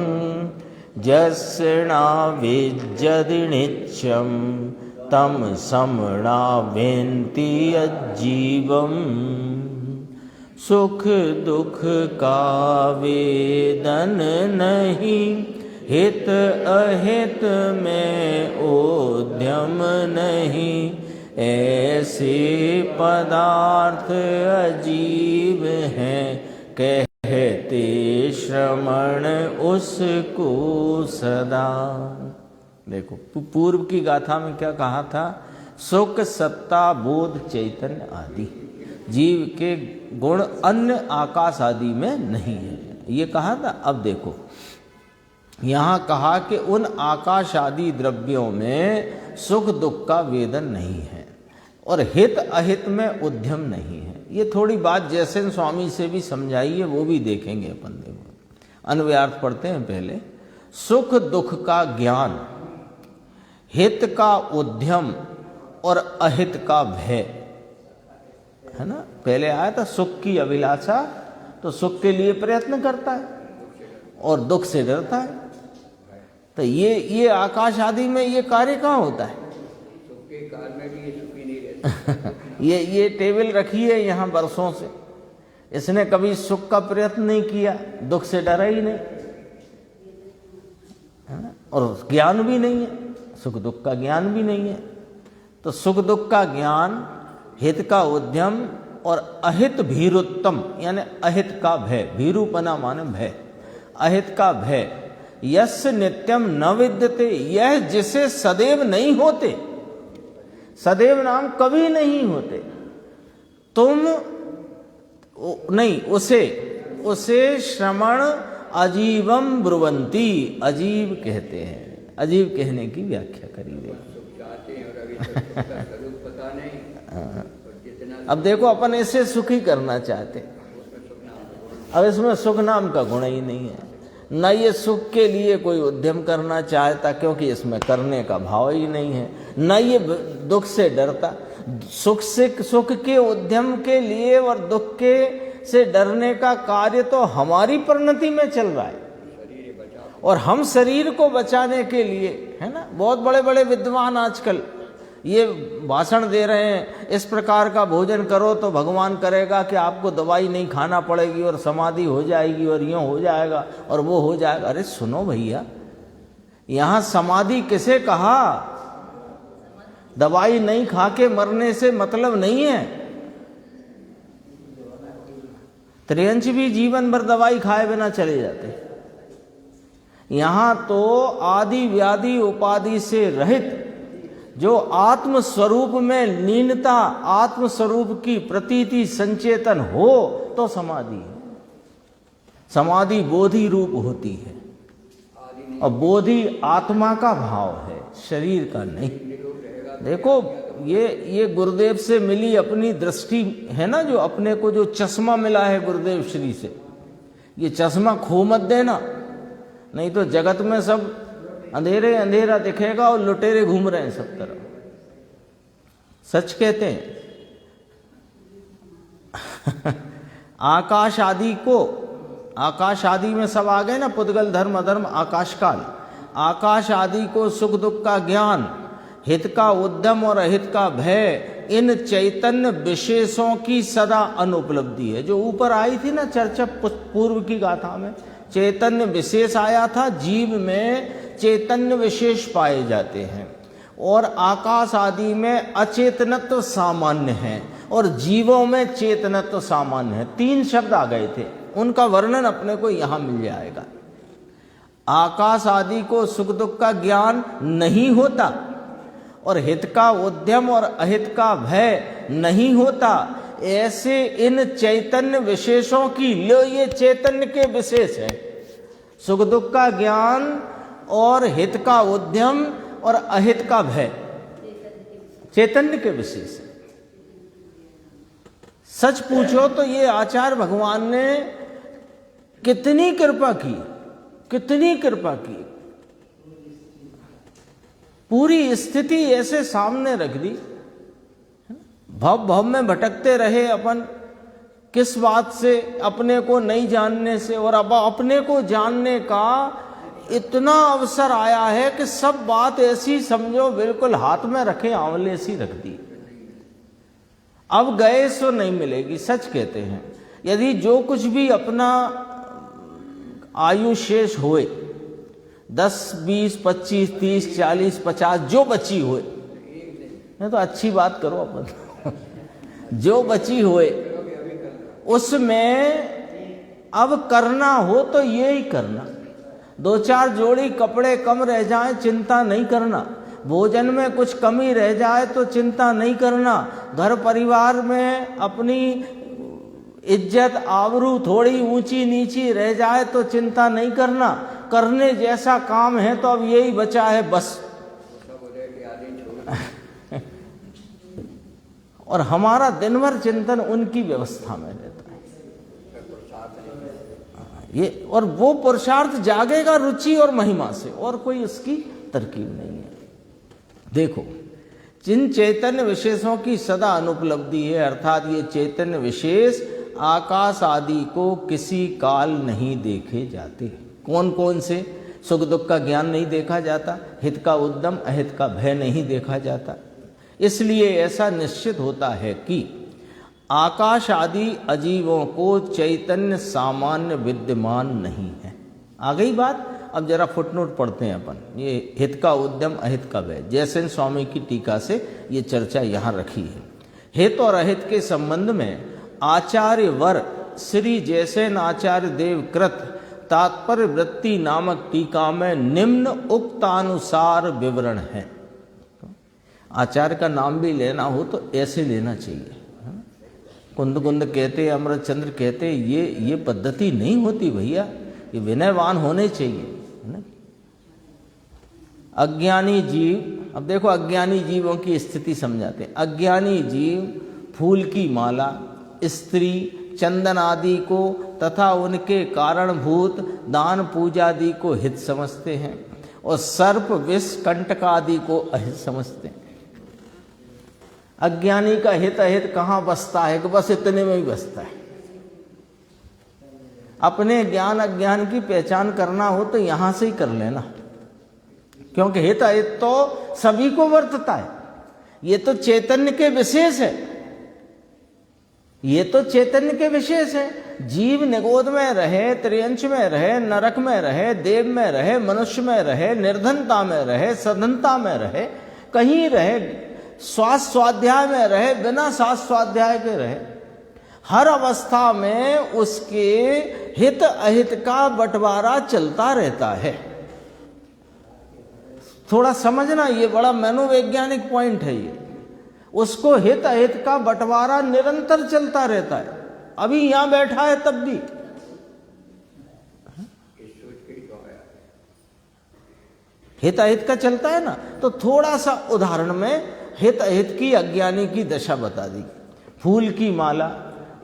जस्ना विज्जदि नित्यम तम समणा वेन्ति अजीवम। सुख दुख का वेदन नहीं, हित अहित में उद्यम नहीं, ऐसे पदार्थ अजीब हैं कहते श्रमण उसको सदा। देखो पूर्व की गाथा में क्या कहा था? सुख सत्ता बोध चैतन्य आदि जीव के गुण अन्य आकाश आदि में नहीं है, ये कहा था। अब देखो यहाँ कहा कि उन आकाश आदि द्रव्यों में सुख दुख का वेदन नहीं है और हित अहित में उद्यम नहीं है। ये थोड़ी बात जैसे स्वामी से भी समझाइए, वो भी देखेंगे अपन। देखो अन्वयार्थ पढ़ते हैं पहले। सुख दुख का ज्ञान, हित का उद्यम और अहित का भय, है ना। पहले आया था सुख की अभिलाषा, तो सुख के लिए प्रयत्न करता है और दुख से डरता है। तो ये आकाश आदि में ये कार्य कहाँ होता है? सुख के काल में भी ये सुखी नहीं रहता। ये टेबल रखी है यहाँ वर्षों से, इसने कभी सुख का प्रयत्न नहीं किया, दुख से डरा ही नहीं, है ना। और ज्ञान भी नहीं है, सुख दुख का ज्ञान भी नहीं है। तो सुख दुख का ज्ञान, हित का उद्यम और अहित भीरुत्तम, यानी अहित का भय। भीरुपना माने भय, अहित का भय। यस्य नित्यम न विद्यते, यह जिसे सदैव नहीं होते, सदैव नाम कभी नहीं होते, तुम नहीं उसे श्रमण अजीवम ब्रुवंती, अजीव कहते हैं। अजीव कहने की व्याख्या करी गई। चाहते हैं और अभी तक उसका स्वरूप पता नहीं। और जितना अब देखो अपन इसे सुखी करना चाहते हैं, अब इसमें सुख नाम का गुण ही नहीं है। न ये सुख के लिए कोई उद्यम करना चाहता, क्योंकि इसमें करने का भाव ही नहीं है। न ये दुख से डरता, सुख के उद्यम के लिए और दुख के से डरने का कार्य तो हमारी परिणति में चल रहा है। और हम शरीर को बचाने के लिए, है ना, बहुत बड़े बड़े विद्वान आजकल ये भाषण दे रहे हैं, इस प्रकार का भोजन करो तो भगवान करेगा कि आपको दवाई नहीं खाना पड़ेगी और समाधि हो जाएगी और यूँ हो जाएगा और वो हो जाएगा। अरे सुनो भैया, यहाँ समाधि किसे कहा? दवाई नहीं खा के मरने से मतलब नहीं है। त्रियंच भी जीवन भर दवाई खाए बिना चले जाते। यहाँ तो आदि व्याधि उपाधि से रहित जो आत्म स्वरूप में लीनता, आत्म स्वरूप की प्रतीति संचेतन हो तो समाधि है। समाधि बोधि रूप होती है और बोधि आत्मा का भाव है, शरीर का नहीं। देखो ये गुरुदेव से मिली अपनी दृष्टि है ना, जो अपने को जो चश्मा मिला है गुरुदेव श्री से, ये चश्मा खो मत देना, नहीं तो जगत में सब अंधेरे अंधेरा दिखेगा और लुटेरे घूम रहे हैं सब तरफ। सच कहते हैं। आकाश आदि में सब आ गए ना, पुद्गल धर्म अधर्म आकाश काल। आकाश आदि को सुख दुख का ज्ञान, हित का उद्यम और अहित का भय, इन चैतन्य विशेषों की सदा अनुपलब्धि है। जो ऊपर आई थी ना चर्चा पूर्व की गाथा में, चैतन्य विशेष आया था। जीव में चैतन्य विशेष पाए जाते हैं और आकाश आदि में अचेतनत्व सामान्य है और जीवों में चेतनत्व सामान्य है। 3 शब्द आ गए थे, उनका वर्णन अपने को यहां मिल जाएगा। आकाश आदि को सुख दुख का ज्ञान नहीं होता, और हित का उद्यम और अहित का भय नहीं होता। ऐसे इन चैतन्य विशेषों की, लो ये चैतन्य के विशेष है, सुख दुख का ज्ञान और हित का उद्यम और अहित का भय चैतन्य के विशेष है। सच पूछो तो ये आचार्य भगवान ने कितनी कृपा की, कितनी कृपा की। पूरी स्थिति ऐसे सामने रख दी। भव भव में भटकते रहे अपन, किस बात से? अपने को नहीं जानने से। और अब अपने को जानने का इतना अवसर आया है कि सब बात ऐसी समझो बिल्कुल हाथ में रखे आंवले सी रख दी। अब गए सो नहीं मिलेगी, सच कहते हैं। यदि जो कुछ भी अपना आयु शेष होए, 10, 20, 25, 30, 40, 50 जो बची होए, नहीं तो अच्छी बात करो अपन जो बची होए उसमें अब करना हो तो ये ही करना। 2-4 जोड़ी कपड़े कम रह जाए चिंता नहीं करना, भोजन में कुछ कमी रह जाए तो चिंता नहीं करना, घर परिवार में अपनी इज्जत आबरू थोड़ी ऊंची नीची रह जाए तो चिंता नहीं करना। करने जैसा काम है तो अब यही बचा है बस। और हमारा दिन भर चिंतन उनकी व्यवस्था में रहता है ये, और वो पुरुषार्थ जागेगा रुचि और महिमा से, और कोई उसकी तरकीब नहीं है। देखो, जिन चैतन्य विशेषों की सदा अनुपलब्धि है, अर्थात ये चैतन्य विशेष आकाश आदि को किसी काल नहीं देखे जाते। कौन कौन से? सुख दुख का ज्ञान नहीं देखा जाता, हित का उद्यम अहित का भय नहीं देखा जाता। इसलिए ऐसा निश्चित होता है कि आकाश आदि अजीवों को चैतन्य सामान्य विद्यमान नहीं है। आ गई बात। अब जरा फुटनोट पढ़ते हैं अपन, ये हित का उद्यम अहित का भय। जयसेन स्वामी की टीका से ये चर्चा यहाँ रखी है। हित और अहित के संबंध में आचार्य वर श्री जयसेन आचार्य देव कृत तात्पर्य वृत्ति नामक टीका में निम्न उक्तानुसार विवरण है। आचार्य का नाम भी लेना हो तो ऐसे लेना चाहिए। कुंद कुंद कहते, अमृत चंद्र कहते, ये पद्धति नहीं होती भैया, ये विनयवान होने चाहिए। अज्ञानी जीव, अब देखो अज्ञानी जीवों की स्थिति समझाते हैं। अज्ञानी जीव फूल की माला, स्त्री, चंदन आदि को तथा उनके कारणभूत दान पूजा आदि को हित समझते हैं, और सर्प विष कंटक आदि को अहित समझते हैं। अज्ञानी का हित अहित कहाँ बसता है कि बस इतने में ही बसता है। अपने ज्ञान अज्ञान की पहचान करना हो तो यहां से ही कर लेना, क्योंकि हित अहित तो सभी को वर्तता है। ये तो चैतन्य के विशेष है, ये तो चैतन्य के विशेष है। जीव निगोद में रहे, त्रियंश में रहे, नरक में रहे, देव में रहे, मनुष्य में रहे, निर्धनता में रहे, सधनता में रहे, कहीं रहे, स्वास्थ्य स्वाध्याय में रहे, बिना स्वास्थ्य स्वाध्याय के रहे, हर अवस्था में उसके हित अहित का बंटवारा चलता रहता है। थोड़ा समझना, ये बड़ा मनोवैज्ञानिक पॉइंट है ये। उसको हित अहित का बंटवारा निरंतर चलता रहता है। अभी यहां बैठा है तब भी हित अहित का चलता है ना। तो थोड़ा सा उदाहरण में हित अहित की अज्ञानी की दशा बता दी। फूल की माला,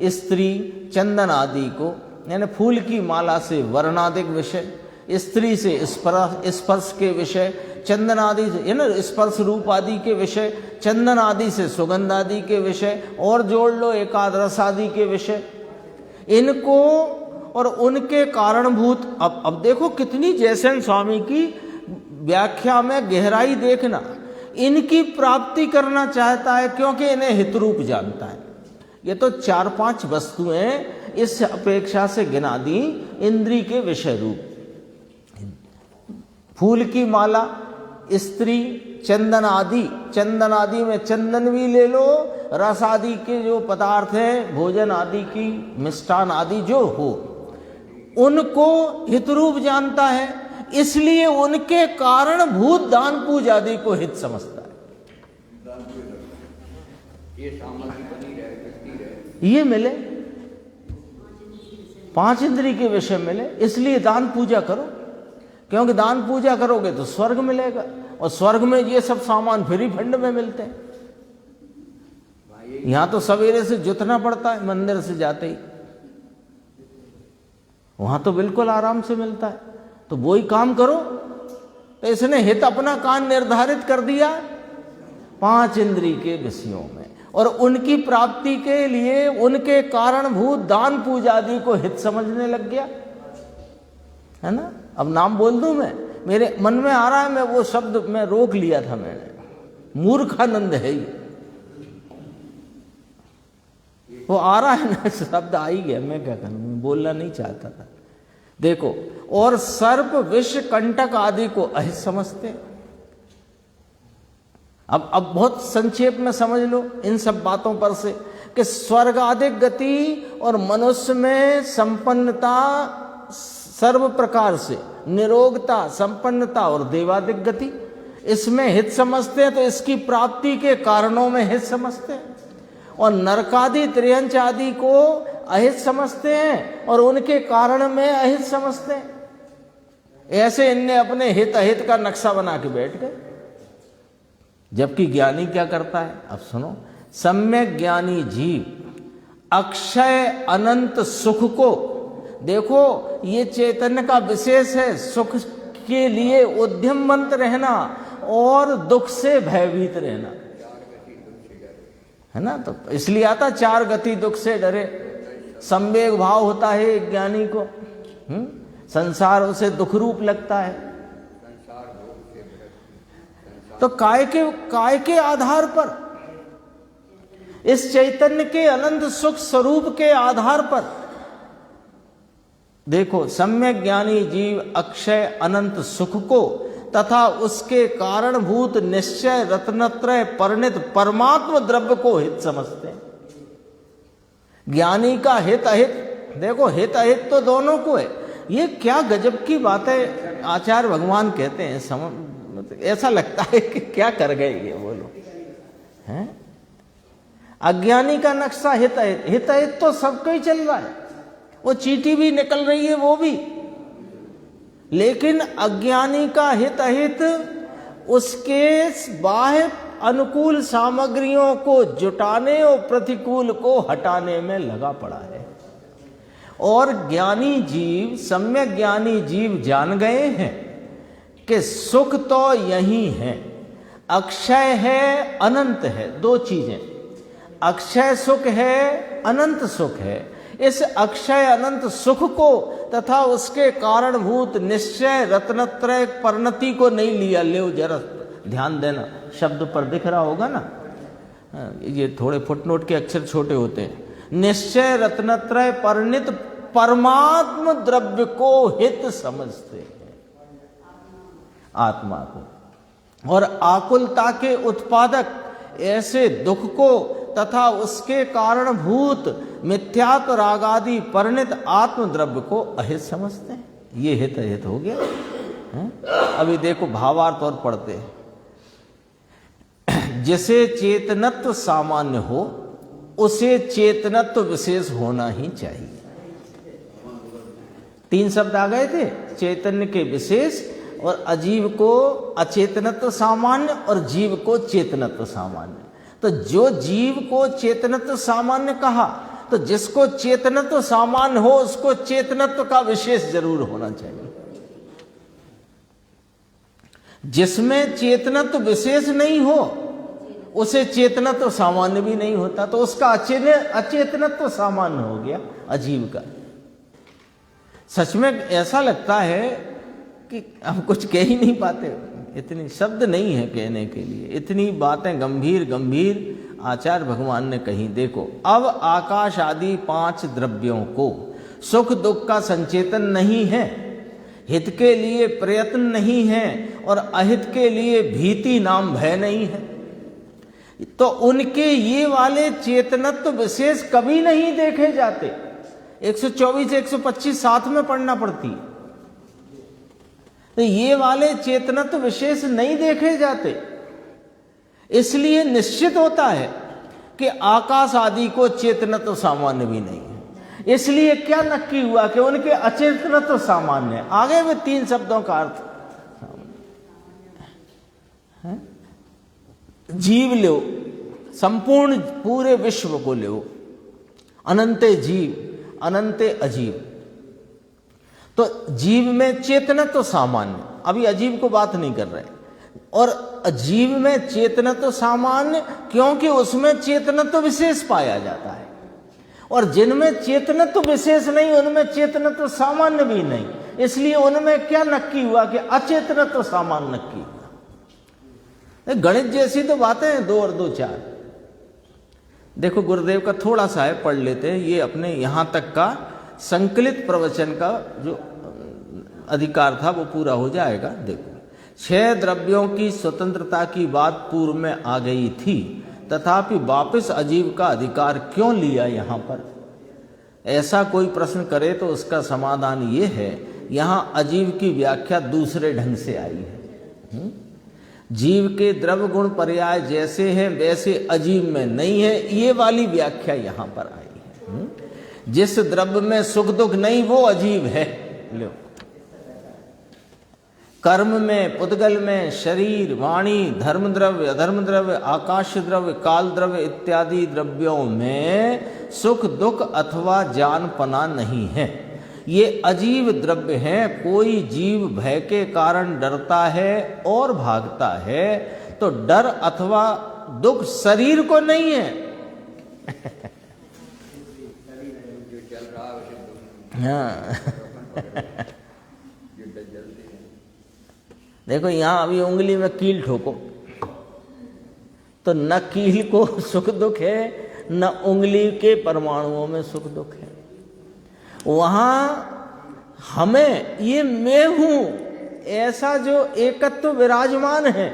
स्त्री, चंदन आदि को, यानी फूल की माला से वर्णादिक विषय, स्त्री से स्पर्श के विषय, चंदन आदि से है ना स्पर्श रूप आदि के विषय, चंदन आदि से सुगंध आदि के विषय, और जोड़ लो एकादश आदि के विषय, इनको और उनके कारणभूत। अब देखो कितनी जयसेन स्वामी की व्याख्या में गहराई देखना। इनकी प्राप्ति करना चाहता है क्योंकि इन्हें हितरूप जानता है। ये तो 4-5 वस्तुएं इस अपेक्षा से गिना दी इंद्री के विषय रूप। फूल की माला, स्त्री, चंदन आदि में चंदन भी ले लो, रस आदि के जो पदार्थ हैं, भोजन आदि की, मिष्टान आदि जो हो, उनको हितरूप जानता है, इसलिए उनके कारण भूत दान पूजा आदि को हित समझता है। ये सामग्री बनी रहे, व्यक्ति रहे, ये मिले, 5 इंद्रिय के विषय मिले, इसलिए दान पूजा करो, क्योंकि दान पूजा करोगे तो स्वर्ग मिलेगा, और स्वर्ग में ये सब सामान फ्री फंड में मिलते हैं। यहां तो सवेरे से जुटना पड़ता है मंदिर से जाते ही, वहां तो बिल्कुल आराम से मिलता है। तो वही काम करो। तो इसने हित अपना कान निर्धारित कर दिया 5 इंद्रिय के विषयों में, और उनकी प्राप्ति के लिए उनके कारणभूत दान पूजा आदि को हित समझने लग गया, है ना। अब नाम बोल दूं मैं, मेरे मन में आ रहा है, मैं वो शब्द में रोक लिया था मैंने, मूर्खानंद है ये, वो आ रहा है ना, शब्द आ ही गया, मैं क्या करूं, मैं बोलना नहीं चाहता था। देखो, और सर्प विष कंटक आदि को अहित समझते। अब बहुत संक्षेप में समझ लो इन सब बातों पर से, कि स्वर्गादिक गति और मनुष्य में संपन्नता, सर्व प्रकार से निरोगता, संपन्नता और देवादिक गति, इसमें हित समझते हैं, तो इसकी प्राप्ति के कारणों में हित समझते हैं। और नरकादि त्रियंच आदि को अहित समझते हैं, और उनके कारण में अहित समझते हैं। ऐसे इनने अपने हित अहित का नक्शा बना के बैठ गए। जबकि ज्ञानी क्या करता है, अब सुनो, सम्यक ज्ञानी जीव अक्षय अनंत सुख को, देखो ये चैतन्य का विशेष है, सुख के लिए उद्यमवंत रहना और दुख से भयभीत रहना, है ना। तो इसलिए आता 4 गति दुख से डरे। संवेग भाव होता है ज्ञानी को, संसार उसे दुख रूप लगता है। तो काय के आधार पर, इस चैतन्य के अनंत सुख स्वरूप के आधार पर, देखो, सम्यक ज्ञानी जीव अक्षय अनंत सुख को तथा उसके कारणभूत निश्चय रत्नत्रय परिणित परमात्म द्रव्य को हित समझते हैं। ज्ञानी का हित अहित, देखो हित अहित तो दोनों को है। ये क्या गजब की बातें आचार्य भगवान कहते हैं, ऐसा लगता है कि क्या कर गए ये, बोलो, हैं। अज्ञानी का नक्शा हित अहित, हित अहित तो सबका ही चल रहा है, वो चींटी भी निकल रही है वो भी, लेकिन अज्ञानी का हित अहित उसके बाह्य अनुकूल सामग्रियों को जुटाने और प्रतिकूल को हटाने में लगा पड़ा है। और ज्ञानी जीव, सम्यक ज्ञानी जीव जान गए हैं कि सुख तो यही है, अक्षय है, अनंत है। 2 चीजें, अक्षय सुख है, अनंत सुख है। इस अक्षय अनंत सुख को तथा उसके कारणभूत निश्चय रत्नत्रय परिणति को नहीं लिया। ले जरा ध्यान देना, शब्द पर दिख रहा होगा ना, ये थोड़े फुटनोट के अक्षर छोटे होते हैं। निश्चय रत्नत्रय परिणित परमात्म द्रव्य को हित समझते हैं, आत्मा को। और आकुलता के उत्पादक ऐसे दुख को तथा उसके कारणभूत मिथ्यात्व रागादि परिणित आत्म द्रव्य को अहित समझते हैं। ये हित अहित हो गया, है? अभी देखो भावार्थ और पढ़ते हैं। जिसे चेतनत्व सामान्य हो उसे चेतनत्व विशेष होना ही चाहिए। 3 शब्द आ गए थे, चैतन्य के विशेष, और अजीव को अचेतनत्व सामान्य और जीव को चेतनत्व सामान्य। तो जो जीव को चेतनत्व सामान्य कहा, तो जिसको चेतनत्व सामान्य हो उसको चेतनत्व का विशेष जरूर होना चाहिए। जिसमें चेतनत्व विशेष नहीं हो उसे चेतनत्व सामान्य भी नहीं होता, तो उसका अचेतनत्व सामान्य हो गया अजीव का। सच में ऐसा लगता है कि हम कुछ कह ही नहीं पाते, इतनी शब्द नहीं है कहने के लिए, इतनी बातें गंभीर गंभीर आचार्य भगवान ने कही। देखो, अब आकाश आदि 5 द्रव्यों को सुख दुख का संचेतन नहीं है, हित के लिए प्रयत्न नहीं है, और अहित के लिए भीति नाम भय नहीं है। तो उनके ये वाले चेतनत्व विशेष कभी नहीं देखे जाते। 124 125 साथ में पढ़ना पड़ती है। तो ये वाले चेतनत्व विशेष नहीं देखे जाते, इसलिए निश्चित होता है कि आकाश आदि को चेतनत्व सामान्य भी नहीं है। इसलिए क्या नक्की हुआ कि उनके अचेतनत्व सामान्य है। आगे में 3 शब्दों का अर्थ है। जीव लो, संपूर्ण पूरे विश्व को लो, अनंते जीव अनंते अजीव। तो जीव में चेतनत्व सामान्य, अभी अजीव को बात नहीं कर रहे, और अजीव में चेतनत्व सामान्य क्योंकि उसमें चेतनत्व विशेष पाया जाता है, और जिनमें चेतनत्व विशेष नहीं उनमें चेतनत्व सामान्य भी नहीं, इसलिए उनमें क्या नक्की हुआ कि अचेतनत्व सामान्य नक्की हुआ। गणित जैसी तो बातें हैं, 2 और 2 4। देखो गुरुदेव का थोड़ा सा है, पढ़ लेते हैं। ये अपने यहां तक का संकलित प्रवचन का जो अधिकार था वो पूरा हो जाएगा। देखो, 6 द्रव्यों की स्वतंत्रता की बात पूर्व में आ गई थी, तथापि वापस अजीव का अधिकार क्यों लिया यहाँ पर? ऐसा कोई प्रश्न करे तो उसका समाधान ये है, यहाँ अजीव की व्याख्या दूसरे ढंग से आई है। जीव के द्रव्य गुण पर्याय जैसे हैं वैसे अजीव में नहीं है, ये वाली व्याख्या यहाँ पर आई है। जिस द्रव्य में सुख दुख नहीं वो अजीव है। लो, कर्म में, पुद्गल में, शरीर, वाणी, धर्म द्रव्य, अधर्म द्रव्य, आकाश द्रव्य, काल द्रव्य इत्यादि द्रव्यों में सुख दुख अथवा जानपना नहीं है, ये अजीव द्रव्य हैं। कोई जीव भय के कारण डरता है और भागता है, तो डर अथवा दुख शरीर को नहीं है। हाँ। देखो यहां अभी उंगली में कील ठोको तो न कील को सुख दुख है न उंगली के परमाणुओं में सुख दुख है। वहां हमें ये मैं हूं ऐसा जो एकत्व विराजमान है।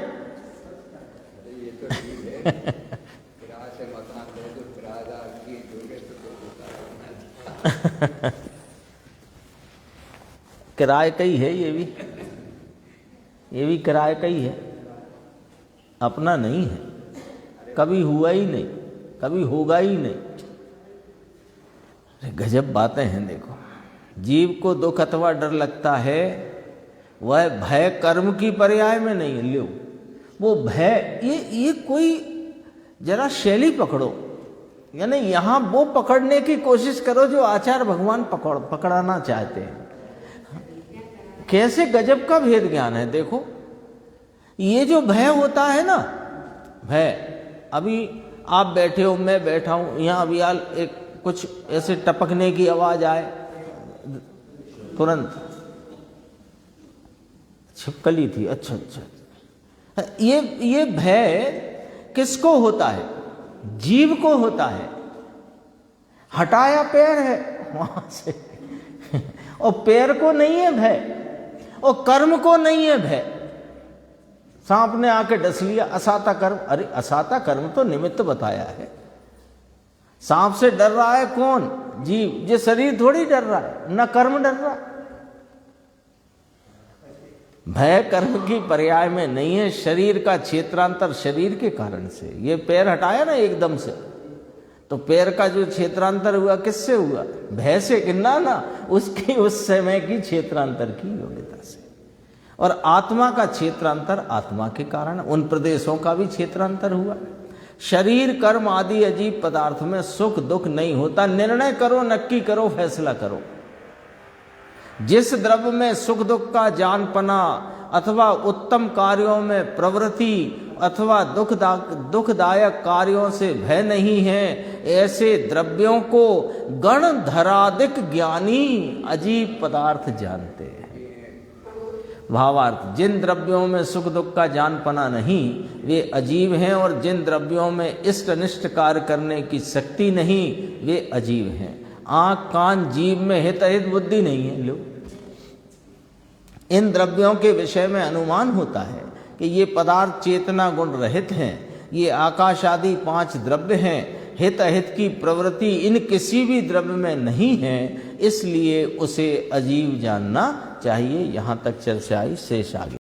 किराए का ही है, ये भी किराए का ही है, अपना नहीं है, कभी हुआ ही नहीं, कभी होगा ही नहीं। गजब बातें हैं। देखो, जीव को दुख अथवा डर लगता है, वह भय कर्म की पर्याय में नहीं है। लो, वो भय ये कोई जरा शैली पकड़ो, यानी यहां वो पकड़ने की कोशिश करो जो आचार्य भगवान पकड़ाना चाहते हैं। कैसे गजब का भेद ज्ञान है। देखो, ये जो भय होता है ना, भय, अभी आप बैठे हो, मैं बैठा हूं, यहां अभी एक कुछ ऐसे टपकने की आवाज आए, तुरंत छिपकली थी, अच्छा अच्छा। ये भय किसको होता है? जीव को होता है। हटाया पैर है वहां से और पैर को नहीं है भय, और कर्म को नहीं है भय। सांप ने आके डस लिया, असाता कर्म। अरे असाता कर्म तो निमित्त बताया है। सांप से डर रहा है कौन? जीव। ये शरीर थोड़ी डर रहा है, न कर्म डर रहा। भय कर्म की पर्याय में नहीं है। शरीर का क्षेत्रांतर शरीर के कारण से, ये पैर हटाया ना एकदम से, तो पैर का जो क्षेत्रांतर हुआ किससे हुआ? भय से। कि ना उसकी उस समय की क्षेत्रांतर की योग्यता से। और आत्मा का क्षेत्रांतर आत्मा के कारण, उन प्रदेशों का भी क्षेत्रांतर हुआ। शरीर कर्म आदि अजीब पदार्थ में सुख दुख नहीं होता। निर्णय करो, नक्की करो, फैसला करो। जिस द्रव्य में सुख दुख का जानपना अथवा उत्तम कार्यों में प्रवृत्ति अथवा दुखदायक कार्यों से भय नहीं है, ऐसे द्रव्यों को गणधरादिक ज्ञानी अजीब पदार्थ जानते हैं। भावार्थ, जिन द्रव्यों में सुख दुख का जानपना नहीं वे अजीब हैं, और जिन द्रव्यों में इष्ट अनिष्ट कार्य करने की शक्ति नहीं वे अजीब हैं। आंख कान जीव में हित अहित बुद्धि नहीं है। लो, इन द्रव्यों के विषय में अनुमान होता है कि ये पदार्थ चेतना गुण रहित हैं, ये आकाश आदि 5 द्रव्य हैं, हित अहित की प्रवृत्ति इन किसी भी द्रव्य में नहीं है, इसलिए उसे अजीव जानना चाहिए। यहाँ तक चर्चा आई, शेष आगे।